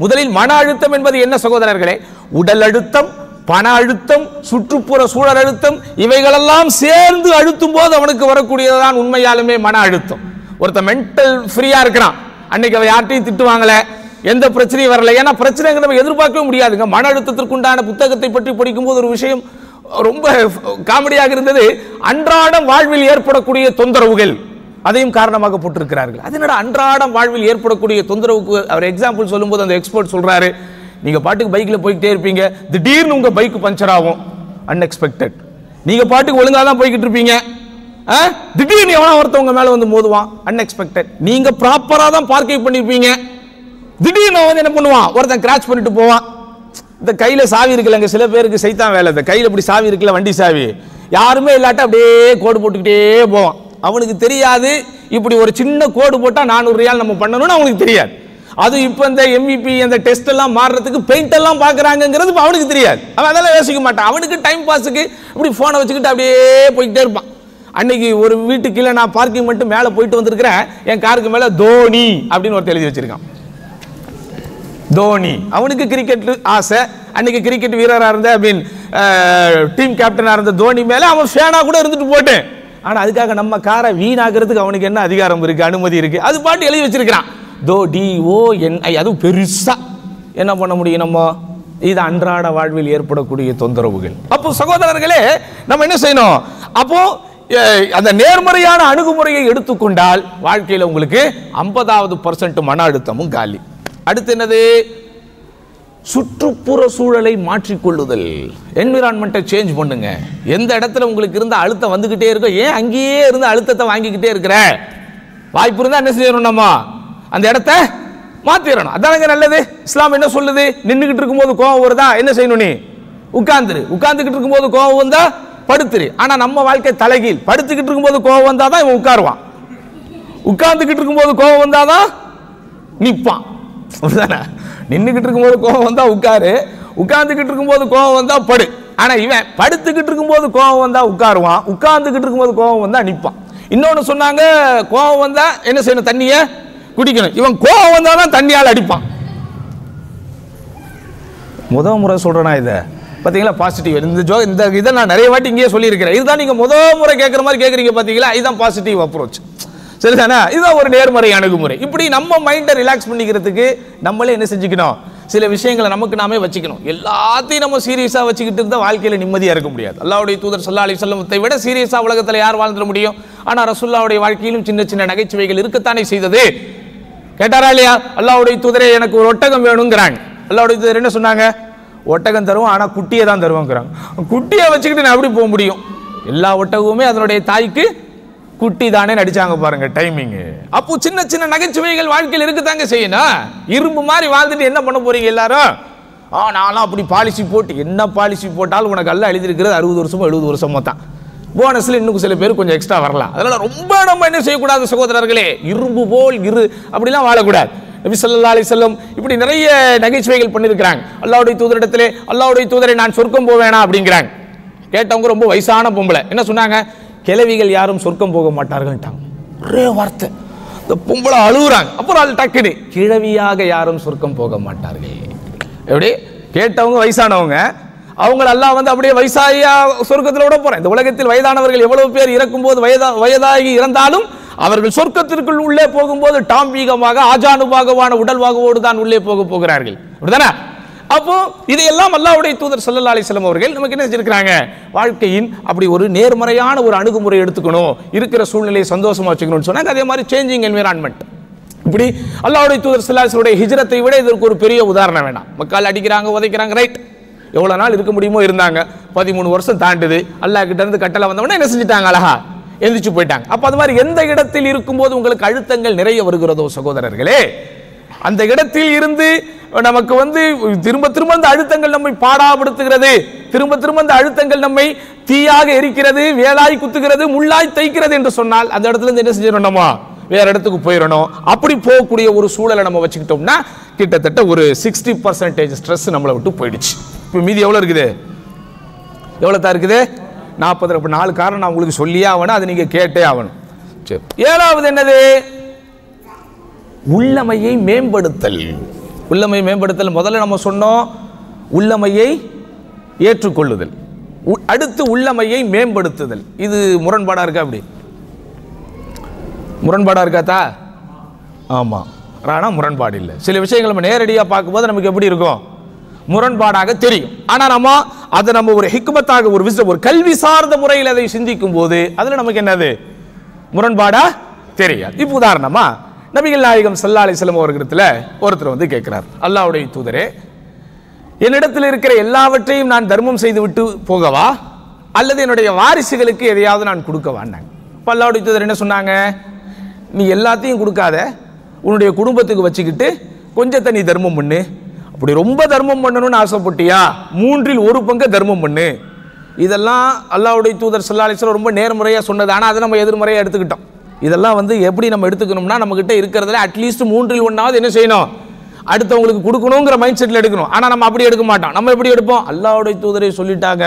முதலில் மன அழுத்தம் என்பது என்ன சகோதரர்களே? உடல் அழுத்தம், பண அழுத்தம், சுற்றுப்புற சூழல் அழுத்தம், இவைகளெல்லாம் சேர்ந்து அழுத்தும் போது அவனுக்கு வரக்கூடியதுதான் உண்மையாலுமே மன அழுத்தம். ஒருத்தன் மென்டல் ஃப்ரீயா இருக்கிறான், அன்னைக்கு அவன் யார்ட்டையும் திட்டுவாங்களே, எந்த பிரச்சனையும் வரல. ஏன்னா பிரச்சனைங்க நம்ம எதிர்பார்க்கவே முடியாதுங்க. மன அழுத்தத்திற்குண்டான புத்தகத்தை பற்றி படிக்கும் போது ஒரு விஷயம் ரொம்ப காமெடியாக இருந்தது. அன்றாடம் வாழ்வில் ஏற்படக்கூடிய தொந்தரவுகள் அதையும் காரணமாக போட்டிருக்கிறார்கள். அது என்னடா அன்றாடம் வாழ்வில் ஏற்படக்கூடிய தொந்தரவுக்கு அவர் எக்ஸாம்பிள் சொல்லும்போது அந்த எக்ஸ்பர்ட் சொல்றாரு, நீங்க பாட்டுக்கு பைக்ல போய்கிட்டே இருப்பீங்க, திடீர்னு உங்க பைக் பஞ்சர் ஆகும், அன்எக்ஸ்பெக்டட். நீங்க பாட்டுக்கு ஒழுங்கா தான் போய்கிட்டு இருப்பீங்க, திடீர்னு எவனா ஒருத்தவங்க மேல வந்து மோதுவான், அன்எக்ஸ்பெக்டட். நீங்க ப்ராப்பரா தான் பார்க்கிங் பண்ணிருப்பீங்க, திடீர்னு வந்து என்ன பண்ணுவான், ஒருத்தன் கிராச் பண்ணிட்டு போவான். இந்த கையில சாவி இருக்குல்லங்க, சில பேருக்கு சைத்தான் வேலை. இந்த கையில இப்படி சாவி இருக்குல்ல, வண்டி சாவி, யாருமே இல்லாட்ட அப்படியே கோடு போட்டுக்கிட்டே போவான். அவனுக்கு தெரியாது இப்படி ஒரு சின்ன கோடு போட்டா 400 ரியால் நம்ம பண்ணணும்னு அவனுக்கு தெரியாது. அது இப்ப இந்த MVP அந்த டெஸ்ட் எல்லாம் மாறுறதுக்கு பெயிண்ட் எல்லாம் பாக்குறாங்கிறது அவனுக்கு தெரியாது. அவன் அதெல்லாம் யோசிக்க மாட்டான். அவனுக்கு டைம் பாஸுக்கு இப்படி போனை வச்சுக்கிட்டு அப்படியே போய்கிட்டே இருப்பான். அன்னைக்கு ஒரு வீட்டுக்கு கீழே நான் பார்க்கிங் மட்டும் மேலே போயிட்டு வந்திருக்கிறேன், என் காருக்கு மேலே தோனி அப்படின்னு ஒருத்தர் எழுதி வச்சிருக்கான். தோனி, அவனுக்கு கிரிக்கெட் ஆசை. அன்னைக்கு கிரிக்கெட் வீரராக இருந்த டீம் கேப்டனாக இருந்த தோனி மேலே அவன் ஃபேனா கூட இருந்துட்டு போட்டேன். ஆனால் அதுக்காக நம்ம காரை வீணாகிறதுக்கு அவனுக்கு என்ன அதிகாரம் இருக்கு, அனுமதி இருக்கு? அது பாட்டு எழுதி வச்சிருக்கிறான், DONI. அதுவும் பெருசா என்ன பண்ண முடியும் நம்ம? இது அன்றாட வாழ்வில் ஏற்படக்கூடிய தொந்தரவுகள். அப்போ சகோதரர்களே, நம்ம என்ன செய்யணும்? அப்போ அந்த நேர்மறையான அணுகுமுறையை எடுத்துக்கொண்டால் வாழ்க்கையில் உங்களுக்கு 50% மன அழுத்தமும் காலி. அடுத்து என்னது? சுற்றுப்புற சூழலை மாற்றிக்கொள்ளுதல். என்விரான்மெண்ட்டை சேஞ்ச் பண்ணுங்க. எந்த இடத்துல உங்களுக்கு இருந்த அழுத்தம் வந்துகிட்டே இருக்கோ, ஏன் அங்கேயே இருந்து அழுத்தத்தை வாங்கிக்கிட்டே இருக்கிற? வாய்ப்பு இருந்தா என்ன செய்யணும்? நம்ம அந்த இடத்த மாத்திரணும். அதானங்க நல்லது. இஸ்லாம் என்ன சொல்லுது? நின்றுகிட்டு இருக்கும்போது கோபம் வருதா, என்ன செய்யணும்? நீ உட்கார்ந்துரு. உட்கார்ந்துகிட்டு இருக்கும்போது கோபம் வந்தா படுத்துரு. ஆனா நம்ம வாழ்க்கை தலைகீழ். படுத்துக்கிட்டு இருக்கும்போது கோபம் வந்தாதான் இவன் உட்காருவான், உட்கார்ந்துகிட்டு இருக்கும்போது கோபம் வந்தாதான் நிற்பான். நின்றுகிட்டு இருக்கும்போது கோபம் வந்தா உட்காரு, உட்கார்ந்துகிட்டு இருக்கும்போது கோபம் வந்தா படு. ஆனா இவன் படுத்துக்கிட்டு இருக்கும்போது கோபம் வந்தா உட்காருவான், உட்கார்ந்துகிட்டு இருக்கும்போது கோபம் வந்தா நிற்பான். இன்னொன்னு சொன்னாங்க, கோபம் வந்தா என்ன செய்யணும்? தண்ணிய குடிக்கணும். இவன் கோபம் வந்தாதான் தண்ணியால் அடிப்பான். முதல் முறை சொல்றேனா இதை? பார்த்தீங்களா? பாசிட்டிவ். இந்த இதை நான் நிறைய வாட்டி இங்கேயே சொல்லியிருக்கிறேன். இதுதான் நீங்க முதல் முறை கேட்குற மாதிரி கேட்குறீங்க. பார்த்தீங்களா? இதுதான் பாசிட்டிவ் அப்ரோச். சரிதானே? இதுதான் ஒரு நேர்மறை அணுகுமுறை. இப்படி நம்ம மைண்டை ரிலாக்ஸ் பண்ணிக்கிறதுக்கு நம்மளே என்ன செஞ்சுக்கணும்? சில விஷயங்களை நமக்கு நாமே வச்சுக்கணும். எல்லாத்தையும் நம்ம சீரியஸாக வச்சுக்கிட்டு இருந்தால் வாழ்க்கையில் நிம்மதியாக இருக்க முடியாது. அல்லாஹ்வுடைய தூதர் ஸல்லல்லாஹு அலைஹி வஸல்லத்தை விட சீரியஸாக உலகத்தில் யார் வாழ்ந்துட முடியும்? ஆனால் ரசூலுல்லாஹ்வுடைய வாழ்க்கையிலும் சின்ன சின்ன நகைச்சுவைகள் இருக்கத்தானே செய்தது. கேட்டாரா இல்லையா? அல்லாஹ்வுடைய தூதரே எனக்கு ஒரு ஒட்டகம் வேணுங்கிறாங்க. அல்லாஹ்வுடைய தூதர் என்ன சொன்னாங்க? ஒட்டகம் தருவோம், ஆனால் குட்டியை தான் தருவோங்கிறாங்க. குட்டியை வச்சுக்கிட்டு நான் எப்படி போக முடியும்? எல்லா ஒட்டகமுமே அதனுடைய தாய்க்கு குட்டி தானே நடிச்சாங்க பாருங்க, டைமிங். அப்போ சின்ன சின்ன நகைச்சுவைகள் வாழ்க்கையில் இருக்குதாங்க செய்யணும். இரும்பு மாதிரி வாழ்ந்துட்டு என்ன பண்ண போறீங்க எல்லாரும்? நான்லாம் அப்படி பாலிசி போட்டு, என்ன பாலிசி போட்டாலும் உனக்கு எல்லாம் எழுதிருக்கிறது 60 வருஷமோ 70 வருஷமோ தான். போனஸ்ல இன்னும் சில பேர் கொஞ்சம் எக்ஸ்ட்ரா வரலாம். அதனால ரொம்ப நம்ம என்ன செய்யக்கூடாது சகோதரர்களே? இரும்பு போல் இரு அப்படிலாம் வாழக்கூடாது. நபி ஸல்லல்லாஹு அலைஹி வஸல்லம் இப்படி நிறைய நகைச்சுவைகள் பண்ணியிருக்கிறாங்க. அல்லாஹ்வுடைய தூதரிடத்திலே, அல்லாஹ்வுடைய தூதரை நான் சொர்க்கம் போவேனா அப்படிங்கிறாங்க. கேட்டவங்க ரொம்ப வயசான பொம்பளை என்ன சொன்னாங்க? கிழவிகள் யாரும் சொர்க்கம் போக மாட்டார்கள்ட்டாங்க. ஒரே வார்த்தை. இந்த பொம்பளை அழுகுறாங்க. அப்புறம் அது டக்குனு, கிழவியாக யாரும் சொர்க்கம் போக மாட்டார்கள். எப்படி? கேட்டவங்க வயசானவங்க, அவங்க எல்லாம் வந்து அப்படியே வயசாகியா சொர்க்கத்தில் விட போறேன். இந்த உலகத்தில் வயதானவர்கள் எவ்வளவு பேர் இறக்கும்போது வயதாகி இறந்தாலும் அவர்கள் சொர்க்கத்திற்குள் உள்ளே போகும்போது டாம்பீகமாக ஆஜானுபாகவான உடல்வாகவோடு தான் உள்ளே போகிறார்கள். அப்படிதானே? அப்போ இதையெல்லாம் அல்லாஹ்வுடைய தூதர் ஸல்லல்லாஹு அலைஹி வஸல்லம் அவர்கள் நமக்கு என்ன செஞ்சிருக்காங்க? வாழ்க்கையின் அப்படி ஒரு நேர்மறையான ஒரு அணுகுமுறை எடுத்துக்கணும், இருக்கிற சூழ்நிலையை சந்தோஷமா வச்சுக்கணும்னு சொன்னாங்க. அதே மாதிரி சேஞ்சிங் என்விரான்மெண்ட். இப்படி அல்லாஹ்வுடைய தூதர் ஸல்லல்லாஹு அலைஹி வஸல்லம் ஹிஜ்ரத்தை விட இதற்கு ஒரு பெரிய உதாரணம் வேண்டாம். மக்கள் அடிக்கிறாங்க, உதைக்கிறாங்க, ரைட், எவ்வளவு நாள் இருக்க முடியுமோ இருந்தாங்க. 13 வருஷம் தாண்டுது. அல்லாஹ் கிட்ட இருந்து கட்டளை வந்தவொடனே என்ன செஞ்சிட்டாங்க? அழகா எந்திரிச்சு போயிட்டாங்க. அப்ப அது மாதிரி எந்த இடத்தில் இருக்கும்போது உங்களுக்கு அழுத்தங்கள் நிறைய வருகிறதோ சகோதரர்களே, அந்த இடத்தில் இருந்து நமக்கு வந்து திரும்ப திரும்ப அந்த அழுத்தங்கள் நம்மை பாடாப்படுத்துகிறது, திரும்ப திரும்ப அந்த அழுத்தங்கள் நம்மை தீயாக எரிக்கிறது, வேலாய் குத்துகிறது, முள்ளாய் தைக்கிறது என்று சொன்னால் அந்த இடத்துல இருந்து என்ன செஞ்சிடணும்? நம்ம வேற இடத்துக்கு போயிடணும். அப்படி போகக்கூடிய ஒரு சூழலை நம்ம வச்சுக்கிட்டோம்னா கிட்டத்தட்ட ஒரு 60% ஸ்ட்ரெஸ் நம்மளை விட்டு போயிடுச்சு. இப்போ மீதி எவ்வளோ இருக்குது? எவ்வளோ தான் இருக்குது? 40. இப்போ 4 காரணம் நான் உங்களுக்கு சொல்லியே ஆகணும், அதை நீங்கள் கேட்டே ஆகணும். சரி, 7வது என்னது? உள்ளமையை மேம்படுத்தல். உள்ளமை மேம்படுத்தல் முதல்ல நம்ம சொன்னோம், உள்ளமையை ஏற்றுக்கொள்ளுதல், அடுத்து உள்ளமையை மேம்படுத்துதல். இது முரண்பாடா இருக்கா? அப்படி முரண்பாடா இருக்காத்தா? ஆமா, ஆனா முரண்பாடு இல்லை. சில விஷயங்கள் நம்ம நேரடியாக பார்க்கும்போது நமக்கு எப்படி இருக்கும்? முரண்பாடாக தெரியும். ஆனா அதை நம்ம ஒரு ஹிக்மத்தாக, ஒரு விஸ்டம், ஒரு கல்வி சார்ந்த முறையில் அதை சிந்திக்கும் போது அதுல நமக்கு என்னது முரண்பாடா தெரியாது. இப்போ உதாரணமா நபிகள் நாயகம் ஸல்லல்லாஹு அலைஹி வஸல்லம் அவர்களிடத்துல ஒருத்தர் வந்து கேட்கிறார், அல்லாஹ்வுடைய தூதரே, என்னிடத்தில் இருக்கிற எல்லாவற்றையும் நான் தர்மம் செய்து விட்டு போகவா, அல்லது என்னுடைய வாரிசுகளுக்கு எதையாவது நான் கொடுக்கவான்னாங்க. இப்போ அல்லாஹ்வுடைய தூதர் என்ன சொன்னாங்க? நீ எல்லாத்தையும் கொடுக்காத, உன்னுடைய குடும்பத்துக்கு வச்சுக்கிட்டு கொஞ்சத்தை நீ தர்மம் பண்ணு. அப்படி ரொம்ப தர்மம் பண்ணணும்னு ஆசைப்பட்டியா 3இல் 1 பங்கு தர்மம் பண்ணு. இதெல்லாம் அல்லாஹ்வுடைய தூதர் ஸல்லல்லாஹு அலைஹி வஸல்லம் ரொம்ப நேர்முறையாக சொன்னது. ஆனால் அதை நம்ம எதிர்மறையாக எடுத்துக்கிட்டோம். இதெல்லாம் வந்து எப்படி நம்ம எடுத்துக்கணும்னா, நம்ம கிட்ட இருக்கிறதுல அட்லீஸ்ட் 3இல் 1 என்ன செய்யணும்? அடுத்தவங்களுக்கு கொடுக்கணுங்கிற மைண்ட் செட்டில் எடுக்கணும். ஆனால் நம்ம அப்படி எடுக்க மாட்டோம். நம்ம எப்படி எடுப்போம்? அல்லாஹ்வுடைய தூதரை சொல்லிட்டாங்க,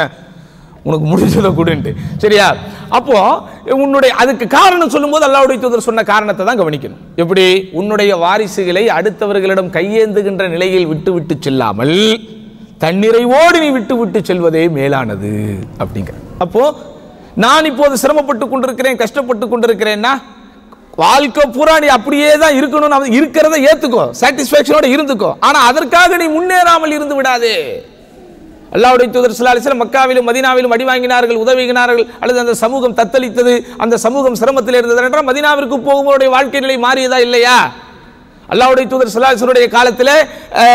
உனக்கு முடிஞ்சதை கொடுன்ட்டு. சரியா? அப்போ உன்னுடைய அதுக்கு காரணம் சொல்லும்போது அல்லாஹ்வுடைய தூதர் சொன்ன காரணத்தை தான் கவனிக்கணும். எப்படி? உன்னுடைய வாரிசுகளை அடுத்தவர்களிடம் கையேந்துகின்ற நிலையில் விட்டு விட்டு செல்லாமல் தன்னிறைவோடு நீ விட்டு விட்டு செல்வதே மேலானது அப்படிங்கிற. அப்போ நான் இப்போது சிரமப்பட்டு கொண்டிருக்கிறேன், கஷ்டப்பட்டு கொண்டிருக்கிறேன்னா வாழ்க்கை பூரா நீ அப்படியே தான் இருக்கணும். இருக்கிறத ஏத்துக்கோ, சாட்டிஸ்ஃபேக்ஷனோட இருந்துக்கோ. ஆனா அதற்காக நீ முன்னேறாமல் இருந்து விடாதே. அல்லாஹ்வுடைய தூதர் ஸல்லல்லாஹு அலைஹி வஸல்லம் மக்காவிலும் மதீனாவிலும் அடி வாங்கினார்கள், உதவினார்கள், அல்லது அந்த சமூகம் தத்தளித்தது, அந்த சமூகம் சிரமத்தில் இருந்தது என்றால் மதீனாவிற்கு போகும்போது வாழ்க்கை நிலை மாறியதா இல்லையா? அல்லாஹ்வுடைய தூதர் ஸல்லல்லாஹு அலைஹி வஸல்லம் காலத்தில்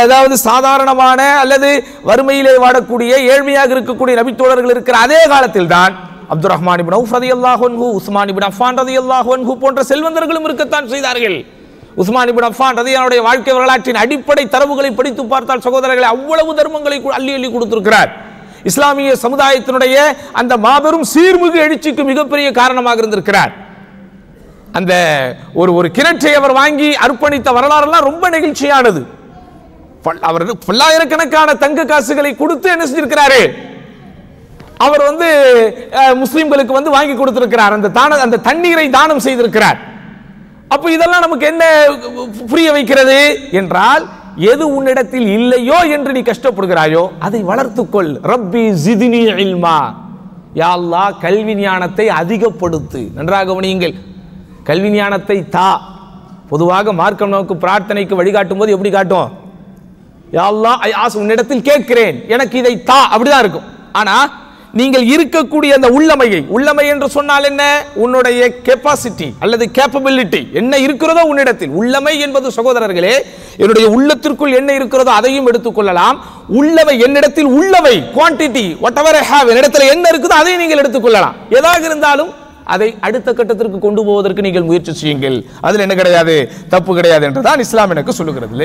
அதாவது சாதாரணமான அல்லது வறுமையிலே வாடக்கூடிய ஏழ்மையாக இருக்கக்கூடிய நபித்தோழர்கள் இருக்கிற அதே காலத்தில் தான் அப்துர் ரஹ்மான் இப்னு அவுஃப் ரலியல்லாஹு அன்ஹு, உஸ்மான் இப்னு அஃபான் ரலியல்லாஹு அன்ஹு போன்ற செல்வந்தர்களும் இருக்கத்தான் செய்தார்கள். உஸ்மான் இப்னு அஃபான் ரலியல்லாஹு வாழ்க்கை வரலாற்றின் அடிப்படை தரவுகளை படித்து பார்த்தால் சகோதரர்களை அவ்வளவு தர்மங்களை அள்ளி அள்ளி கொடுத்திருக்கிறார். இஸ்லாமிய சமுதாயத்தினுடைய அந்த மாபெரும் சீர்மிகு எழுச்சிக்கு மிகப்பெரிய காரணமாக இருந்திருக்கிறார். அந்த ஒரு கிணற்றை அவர் வாங்கி அர்ப்பணித்த வரலாறுலாம் ரொம்ப நெகிழ்ச்சியானது. அவர் பல்லாயிரக்கணக்கான தங்க காசுகளை கொடுத்து என்ன செஞ்சிருக்கிறாரு? அவர் வந்து முஸ்லிம்களுக்கு வந்து வாங்கி கொடுத்திருக்கிறார். அந்த தண்ணீரை தானம் செய்திருக்கிறார். அப்ப இதெல்லாம் நமக்கு என்ன புரிய வைக்கிறது என்றால், எது உன்னிடத்தில் இல்லையோ என்று நீ கஷ்டப்படுகிறாயோ அதை வளர்த்துக்கொள். ரப்பி ஜித்னி இல்மா, யா அல்லாஹ் கல்வி ஞானத்தை அதிகப்படுத்து. நன்றாக கவனியுங்கள், கல்வி ஞானத்தை தா. பொதுவாக மார்க்கம் நமக்கு பிரார்த்தனைக்கு வழிகாட்டும் போது எப்படி காட்டும்? யா அல்லாஹ் உன்னிடத்தில் கேட்கிறேன், எனக்கு இதை தா, அப்படிதான் இருக்கும். ஆனா நீங்கள் இருக்கக்கூடிய அந்த உள்ளமை என்று சொன்னால் என்ன? உன்னுடைய கெப்பாசிட்டி அல்லது கேப்பபிலிட்டி என்ன இருக்கிறதோ உன்னிடத்தில். உள்ளமை என்பது சகோதரர்களே, என்னுடைய உள்ளத்திற்குள் என்ன இருக்கிறதோ அதையும் எடுத்துக்கொள்ளலாம். உள்ளவை என்னிடத்தில் உள்ளவை quantity what ever I have, என்னிடத்தில் என்ன இருக்குதோ அதை நீங்கள் எடுத்துக்கொள்ளலாம். எதாக இருந்தாலும் அதை அடுத்த கட்டத்திற்கு கொண்டு போவதற்கு நீங்கள் முயற்சி செய்யுங்கள். அதில் என்ன கிடையாது, தப்பு கிடையாது என்றுதான் இஸ்லாம் எனக்கு சொல்லுகிறது.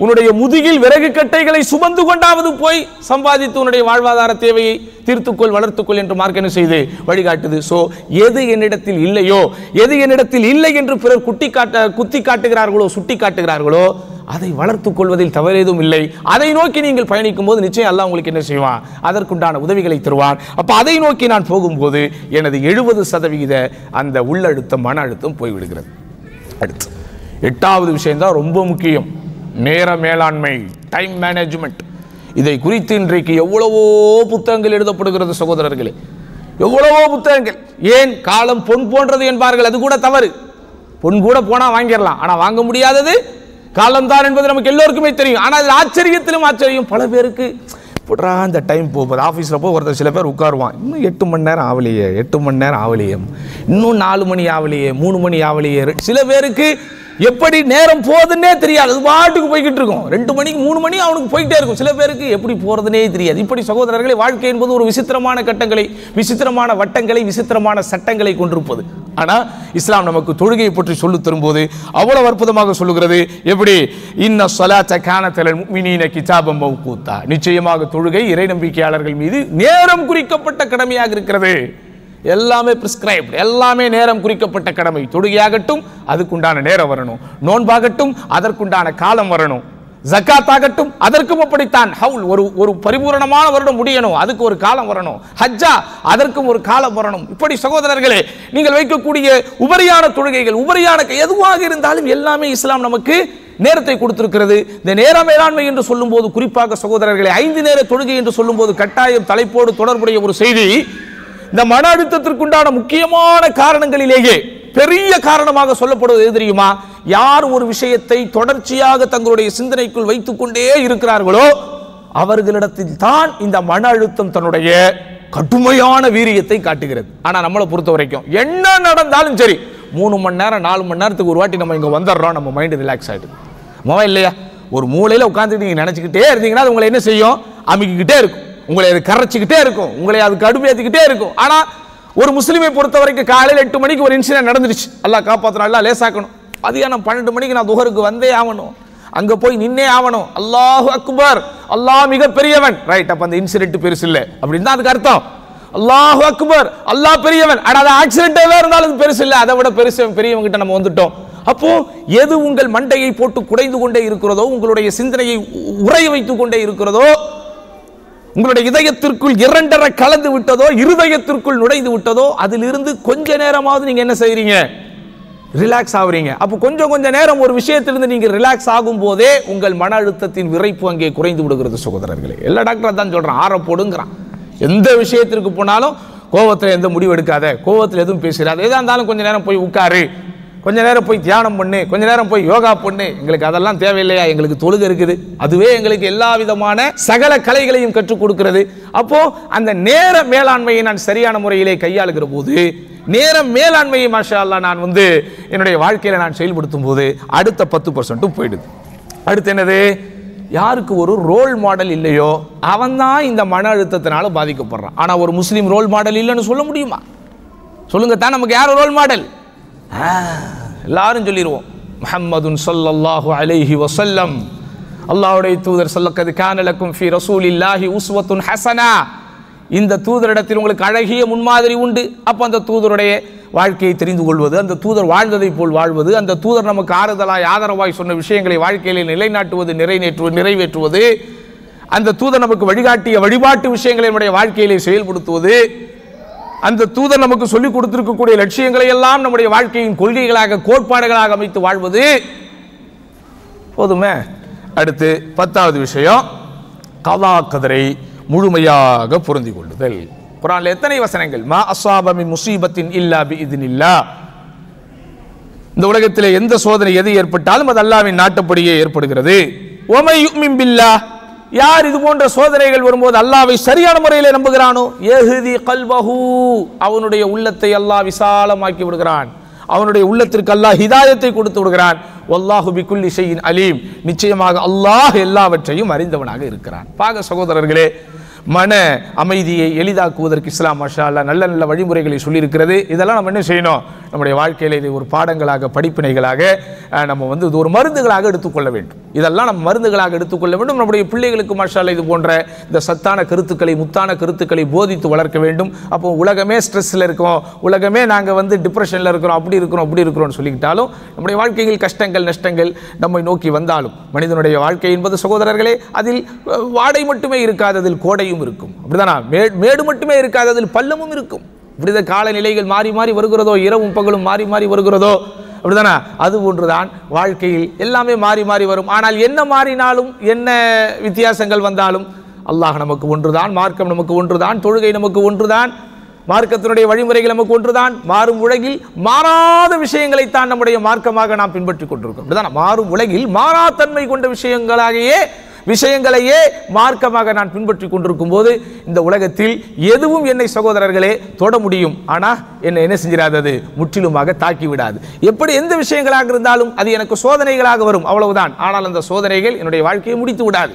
உன்னுடைய முதுகில் விறகு கட்டைகளை சுமந்து கொண்டாவது போய் சம்பாதித்து உன்னுடைய வாழ்வாதார தேவையை தீர்த்துக்கொள், வளர்த்துக்கொள் என்று மார்க்கம் செய்து வழிகாட்டுது. சோ எது என்னிடத்தில் இல்லையோ, எது என்னிடத்தில் இல்லை என்று பிறர் குத்தி காட்டுகிறார்களோ, சுட்டி காட்டுகிறார்களோ அதை வளர்த்துக் கொள்வதில் தவறேதும் இல்லை. அதை நோக்கி நீங்கள் பயணிக்கும் போது நிச்சயம் அல்லாஹ் உங்களுக்கு என்ன செய்வான்? அதற்குண்டான உதவிகளை தருவான். அப்ப அதை நோக்கி நான் போகும்போது எனது 70% அந்த உள்ளழுத்தம், மன அழுத்தம் போய்விடுகிறது. அடுத்து 8வது விஷயம் தான் ரொம்ப முக்கியம், நேர மேலாண்மை, டைம் மேனேஜ்மெண்ட். இதை குறித்து இன்றைக்கு எவ்வளவோ புத்தகங்கள் எழுதப்படுகிறது சகோதரர்களே, எவ்வளவோ புத்தகங்கள். ஏன்? காலம் பொன் போன்றது என்பார்கள், அது கூட தவறு. பொன் கூட போனா வாங்கிடலாம், ஆனா வாங்க முடியாதது காலம்தான் என்பது நமக்கு எல்லோருக்குமே தெரியும். ஆனால் அது ஆச்சரியத்திலும் ஆச்சரியம். பல பேருக்கு போடுறா அந்த டைம் போகுது. ஆஃபீஸில் போய் ஒருத்தர் சில பேர் உட்காருவான், இன்னும் 8 மணி நேரம் ஆகலையே, 8 மணி நேரம் ஆகலையே, இன்னும் 4 மணி ஆகலையே, 3 மணி ஆகலையே. சில பேருக்கு எப்படி நேரம் போகுதுன்னே தெரியாது, அது பாட்டுக்கு போய்கிட்டு இருக்கும். 2 மணிக்கு 3 மணி அவனுக்கு போயிட்டே இருக்கும். சில பேருக்கு எப்படி போறதுனே தெரியாது. இப்படி சகோதரர்களே, வாழ்க்கை என்பது ஒரு விசித்திரமான கட்டங்களை, விசித்திரமான வட்டங்களை, விசித்திரமான சட்டங்களை கொண்டிருப்பது. ஆனா இஸ்லாம் நமக்கு தொழுகையை பற்றி சொல்லி தரும்போது அவ்வளவு அற்புதமாக சொல்லுகிறது. எப்படி? இன்ன ஸலாத்த கானத் அலல் முஃமினீன கிதாபம் மவ்கூத்தா, நிச்சயமாக தொழுகை இறை நம்பிக்கையாளர்கள் மீது நேரம் குறிக்கப்பட்ட கடமையாக இருக்கிறது. எல்லாமே பிரிஸ்கிரைப்ட், எல்லாமே நேரம் குறிக்கப்பட்ட கடமை. தொழுகையாகட்டும் அதுக்குண்டான நேரம் வரணும், நோன்பாகட்டும் அதற்குண்டான காலம் வரணும், ஜக்காத் ஆகட்டும் அதற்கும் அப்படித்தான். ஹவுல் ஒரு பரிபூரணமான வருடம் முடியணும், அதுக்கு ஒரு காலம் வரணும். ஹஜ்ஜா அதற்கும் ஒரு காலம் வரணும். இப்படி சகோதரர்களே, நீங்கள் வைக்கக்கூடிய உபரியான தொழுகைகள், உபரியான எதுவாக இருந்தாலும் எல்லாமே இஸ்லாம் நமக்கு நேரத்தை கொடுத்திருக்கிறது. இந்த நேர மேலாண்மை என்று சொல்லும் போது குறிப்பாக சகோதரர்களே 5 நேர தொழுகை என்று சொல்லும் போது கட்டாயம் தலைப்போடு தொடர்புடைய ஒரு செய்தி, இந்த மன அழுத்தத்திற்குண்டான முக்கியமான காரணங்களிலேயே பெரிய காரணமாக சொல்லப்படுவது எது தெரியுமா? யார் ஒரு விஷயத்தை தொடர்ச்சியாக தங்களுடைய சிந்தனைக்குள் வைத்துக் கொண்டே இருக்கிறார்களோ அவர்களிடத்தில் தான் இந்த மன அழுத்தம் தன்னுடைய கடுமையான வீரியத்தை காட்டுகிறது. ஆனா நம்மளை பொறுத்த வரைக்கும் என்ன நடந்தாலும் சரி 3 மணி நேரம் 4 மணி நேரத்துக்கு ஒரு வாட்டி நம்ம இங்க வந்துடுறோம், நம்ம மைண்ட் ரிலாக்ஸ் ஆயிடுது. இல்லையா? ஒரு மூலையில உட்கார்ந்துட்டு நீங்க நினைச்சுக்கிட்டே இருந்தீங்கன்னா அது உங்களை என்ன செய்யும்? அமைக்கிக்கிட்டே இருக்கும், உங்களை அது கரைச்சிக்கிட்டே இருக்கும், உங்களை அது கடுமையாத்திக்கிட்டே இருக்கும். ஆனா ஒரு முஸ்லிமை பொறுத்த வரைக்கும் காலையில் 8 மணிக்கு ஒரு இன்சிடென்ட் நடந்துருச்சு, அல்லாஹ் காப்பாற்றணும், அல்லாஹ் லேசாக்கணும். மதியானம் 12 மணிக்கு நான் துஹருக்கு வந்தே ஆகணும், அங்க போய் நின்னே ஆகணும். அல்லாஹு அக்பர், அல்லாஹ் மிக பெரியவன். ரைட், அப்ப அந்த இன்சிடென்ட் பெருசு இல்லை அப்படின்னு தான் அதுக்கு அர்த்தம். அல்லாஹு அக்பர், அல்லாஹ் பெரியவன். அது ஆக்சிடென்டாவே இருந்தாலும் பெருசு இல்லை, அதை விட பெரியவங்க கிட்ட நம்ம வந்துட்டோம். அப்போ எது உங்கள் மண்டையை போட்டு குடைந்து கொண்டே இருக்கிறதோ, உங்களுடைய சிந்தனையை உறைய வைத்துக் கொண்டே இருக்கிறதோ, உங்களுடைய இதயத்திற்குள் 2.5 கலந்து விட்டதோ, இருதயத்திற்குள் நுழைந்து விட்டதோ, அதிலிருந்து கொஞ்ச நேரமாவது நீங்க என்ன செய்றீங்க? ரிலாக்ஸ் ஆகுறீங்க. அப்போ கொஞ்சம் நேரம் ஒரு விஷயத்திலிருந்து நீங்க ரிலாக்ஸ் ஆகும் போதே உங்கள் மன அழுத்தத்தின் விரைப்பு அங்கே குறைந்து விடுகிறது சகோதரர்களே. எல்லா டாக்டர் தான் சொல்றான், ஆற போடுங்கிறான். எந்த விஷயத்திற்கு போனாலும் கோவத்தில் எந்த முடிவு எடுக்காத, கோவத்தில் எதுவும் பேசுறாது, எதா இருந்தாலும் கொஞ்ச நேரம் போய் உட்காரு, கொஞ்ச நேரம் போய் தியானம் பண்ணு, கொஞ்ச நேரம் போய் யோகா பண்ணு. எங்களுக்கு அதெல்லாம் தேவையில்லையா? எங்களுக்கு தொழுகை இருக்குது, அதுவே எங்களுக்கு எல்லா விதமான சகல கலைகளையும் கற்றுக் கொடுக்கிறது. அப்போ அந்த நேர மேலாண்மையை நான் சரியான முறையிலே கையாளுகிற போது, நேர மேலாண்மையை மாஷா அல்லாஹ் நான் என்னுடைய வாழ்க்கையில நான் செயல்படுத்தும் போது அடுத்த 10% போயிடுது. அடுத்து என்னது? யாருக்கு ஒரு ரோல் மாடல் இல்லையோ அவன் தான் இந்த மன அழுத்தத்தினால பாதிக்கப்படுறான். ஆனா ஒரு முஸ்லீம் ரோல் மாடல் இல்லைன்னு சொல்ல முடியுமா? சொல்லுங்க தான், நமக்கு யார் ரோல் மாடல்? எல்லாரும் சொல்லிடுவோம், முஹம்மதுன் ஸல்லல்லாஹு அலைஹி வஸல்லம், அல்லாஹ்வுடைய தூதர் ஸல்லல்லாஹு கான லக்கும் ஃபீ ரசூலில்லாஹி உஸ்வத்துன் ஹஸனா. இந்த தூதரிடத்தில் உங்களுக்கு அழகிய முன்மாதிரி உண்டு. அப்ப அந்த தூதருடைய வாழ்க்கையை தெரிந்து கொள்வது, அந்த தூதர் வாழ்ந்ததை போல் வாழ்வது, அந்த தூதர் நமக்கு ஆறுதலாய் ஆதரவாய் சொன்ன விஷயங்களை வாழ்க்கையிலே நிலைநாட்டுவது, நிறைவேற்றுவது, அந்த தூதர் நமக்கு வழிகாட்டிய வழிபாட்டு விஷயங்களை நம்முடைய வாழ்க்கையிலே செயல்படுத்துவது, அந்த தூதர் நமக்கு சொல்லிக் கொடுத்திருக்கக்கூடிய லட்சியங்களை எல்லாம் நம்முடைய வாழ்க்கையின் கொள்கைகளாக கோட்பாடுகளாக அமைத்து வாழ்வது போதுமே. அடுத்து 10வது விஷயம், கலா கதரை முழுமையாக பொருந்தி கொள்ளுதல். குர்ஆன்ல எத்தனை வசனங்கள்? மா அஸாப மின் முஸீபத்தின் இல்லா பிஇذنில்லாஹ். இந்த உலகத்திலே எந்த சோதனை எது ஏற்பட்டாலும் அது அல்லாஹ்வின் நாட்டப்படியே ஏற்படுகிறது. வமை யுமின் பில்லாஹ், யார் இது போன்ற சோதனைகள் வரும்போது அல்லாஹ்வை சரியான முறையில் நம்புகிறானோ, யஹ்தி கல்பஹு, அவனுடைய உள்ளத்தை அல்லாஹ் விசாலமாக்கி விடுகிறான், அவனுடைய உள்ளத்திற்கு அல்லாஹ் ஹிதாயத்தை கொடுத்து விடுகிறான். வல்லாஹு பிகுல்லி ஷைஇன் அலீம், நிச்சயமாக அல்லாஹ் எல்லாவற்றையும் அறிந்தவனாக இருக்கிறான். பாக சகோதரர்களே, மன அமைதியை எளிதாக்குவதற்கு இஸ்லாம் மாஷா அல்லாஹ் நல்ல நல்ல வழிமுறைகளை சொல்லியிருக்கிறது. இதெல்லாம் நம்ம என்ன செய்யணும்? நம்முடைய வாழ்க்கையில் இதை ஒரு பாடங்களாக, படிப்பினைகளாக நம்ம இது ஒரு மருந்துகளாக எடுத்துக்கொள்ள வேண்டும். இதெல்லாம் நம்ம மருந்துகளாக எடுத்துக்கொள்ள வேண்டும். நம்முடைய பிள்ளைகளுக்கு மாஷா அல்லாஹ் இது போன்ற இந்த சத்தான கருத்துக்களை, முத்தான கருத்துக்களை போதித்து வளர்க்க வேண்டும். அப்போ உலகமே ஸ்ட்ரெஸ்ல இருக்கோம், உலகமே நாங்கள் டிப்ரெஷன்ல இருக்கிறோம், அப்படி இருக்கிறோம்னு சொல்லிக்கிட்டாலும், நம்முடைய வாழ்க்கையில் கஷ்டங்கள் நஷ்டங்கள் நம்மை நோக்கி வந்தாலும், மனிதனுடைய வாழ்க்கை என்பது சகோதரர்களே, அதில் வாடை மட்டுமே இருக்காது, அதில் கோடையும் இருக்கும். அப்படிதானா? மேடு மட்டுமே இருக்காது, அதில் பள்ளமும் இருக்கும். இப்படிதான் காலநிலைகள் மாறி மாறி வருகிறதோ, இரவும் பகலும் மாறி மாறி வருகிறதோ, அப்படிதானா? அது போன்றுதான் வாழ்க்கையில் எல்லாமே மாறி மாறி வரும். ஆனால் என்ன மாறினாலும், என்ன வித்தியாசங்கள் வந்தாலும், அல்லாஹ் நமக்கு ஒன்றுதான், மார்க்கம் நமக்கு ஒன்றுதான், தொழுகை நமக்கு ஒன்றுதான், மார்க்கத்தினுடைய வழிமுறைகள் நமக்கு ஒன்றுதான். மாறும் உலகில் மாறாத விஷயங்களைத்தான் நம்முடைய மார்க்கமாக நாம் பின்பற்றிக் கொண்டிருக்கிறோம். அப்படிதானா? மாறும் உலகில் மாறாத்தன்மை கொண்ட விஷயங்களையே மார்க்கமாக நான் பின்பற்றி கொண்டிருக்கும் போது இந்த உலகத்தில் எதுவும் என்னை சகோதரர்களே தொட முடியும். ஆனால் என்ன செஞ்சிடாதது, முற்றிலுமாக தாக்கி விடாது. எப்படி எந்த விஷயங்களாக இருந்தாலும் அது எனக்கு சோதனைகளாக வரும், அவ்வளவுதான். ஆனால் அந்த சோதனைகள் என்னுடைய வாழ்க்கையை முடித்து விடாது.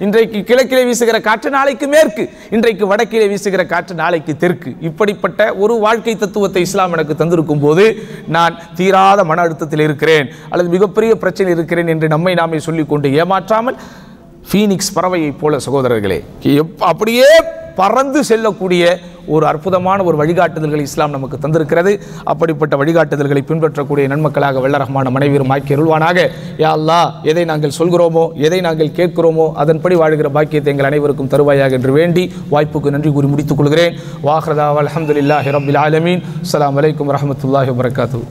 இன்றைக்கு கிழக்கிலே வீசுகிற காற்று நாளைக்கு மேற்கு, இன்றைக்கு வடக்கிலே வீசுகிற காற்று நாளைக்கு தெற்கு. இப்படிப்பட்ட ஒரு வாழ்க்கை தத்துவத்தை இஸ்லாம் எனக்கு தந்திருக்கும் போது நான் தீராத மன அழுத்தத்தில் இருக்கிறேன் அல்லது மிகப்பெரிய பிரச்சனை இருக்கிறேன் என்று நம்மை நாமே சொல்லிக்கொண்டு ஏமாற்றாமல், ஃபீனிக்ஸ் பறவையை போல சகோதரர்களே, அப்படியே பறந்து செல்லக்கூடிய ஒரு அற்புதமான ஒரு வழிகாட்டுதல்களை இஸ்லாம் நமக்கு தந்திருக்கிறது. அப்படிப்பட்ட வழிகாட்டுதல்களை பின்பற்றக்கூடிய நன்மக்களாக வல்ல ரஹ்மான் மனைவியரும் ஆக்கி அருள்வானாக. யா அல்லாஹ், எதை நாங்கள் சொல்கிறோமோ, எதை நாங்கள் கேட்கிறோமோ அதன்படி வாழ்கிற பாக்கியத்தை எங்கள் அனைவருக்கும் தருவாயாக என்று வேண்டி வாய்ப்புக்கு நன்றி கூறி முடித்துக் கொள்கிறேன். வாஹ்ரதா அல்ஹம்துலில்லாஹி ரப்பில் ஆலமீன். அஸ்ஸலாமு அலைக்கும் வரஹ்மத்துல்லாஹி வபரகாத்துஹு.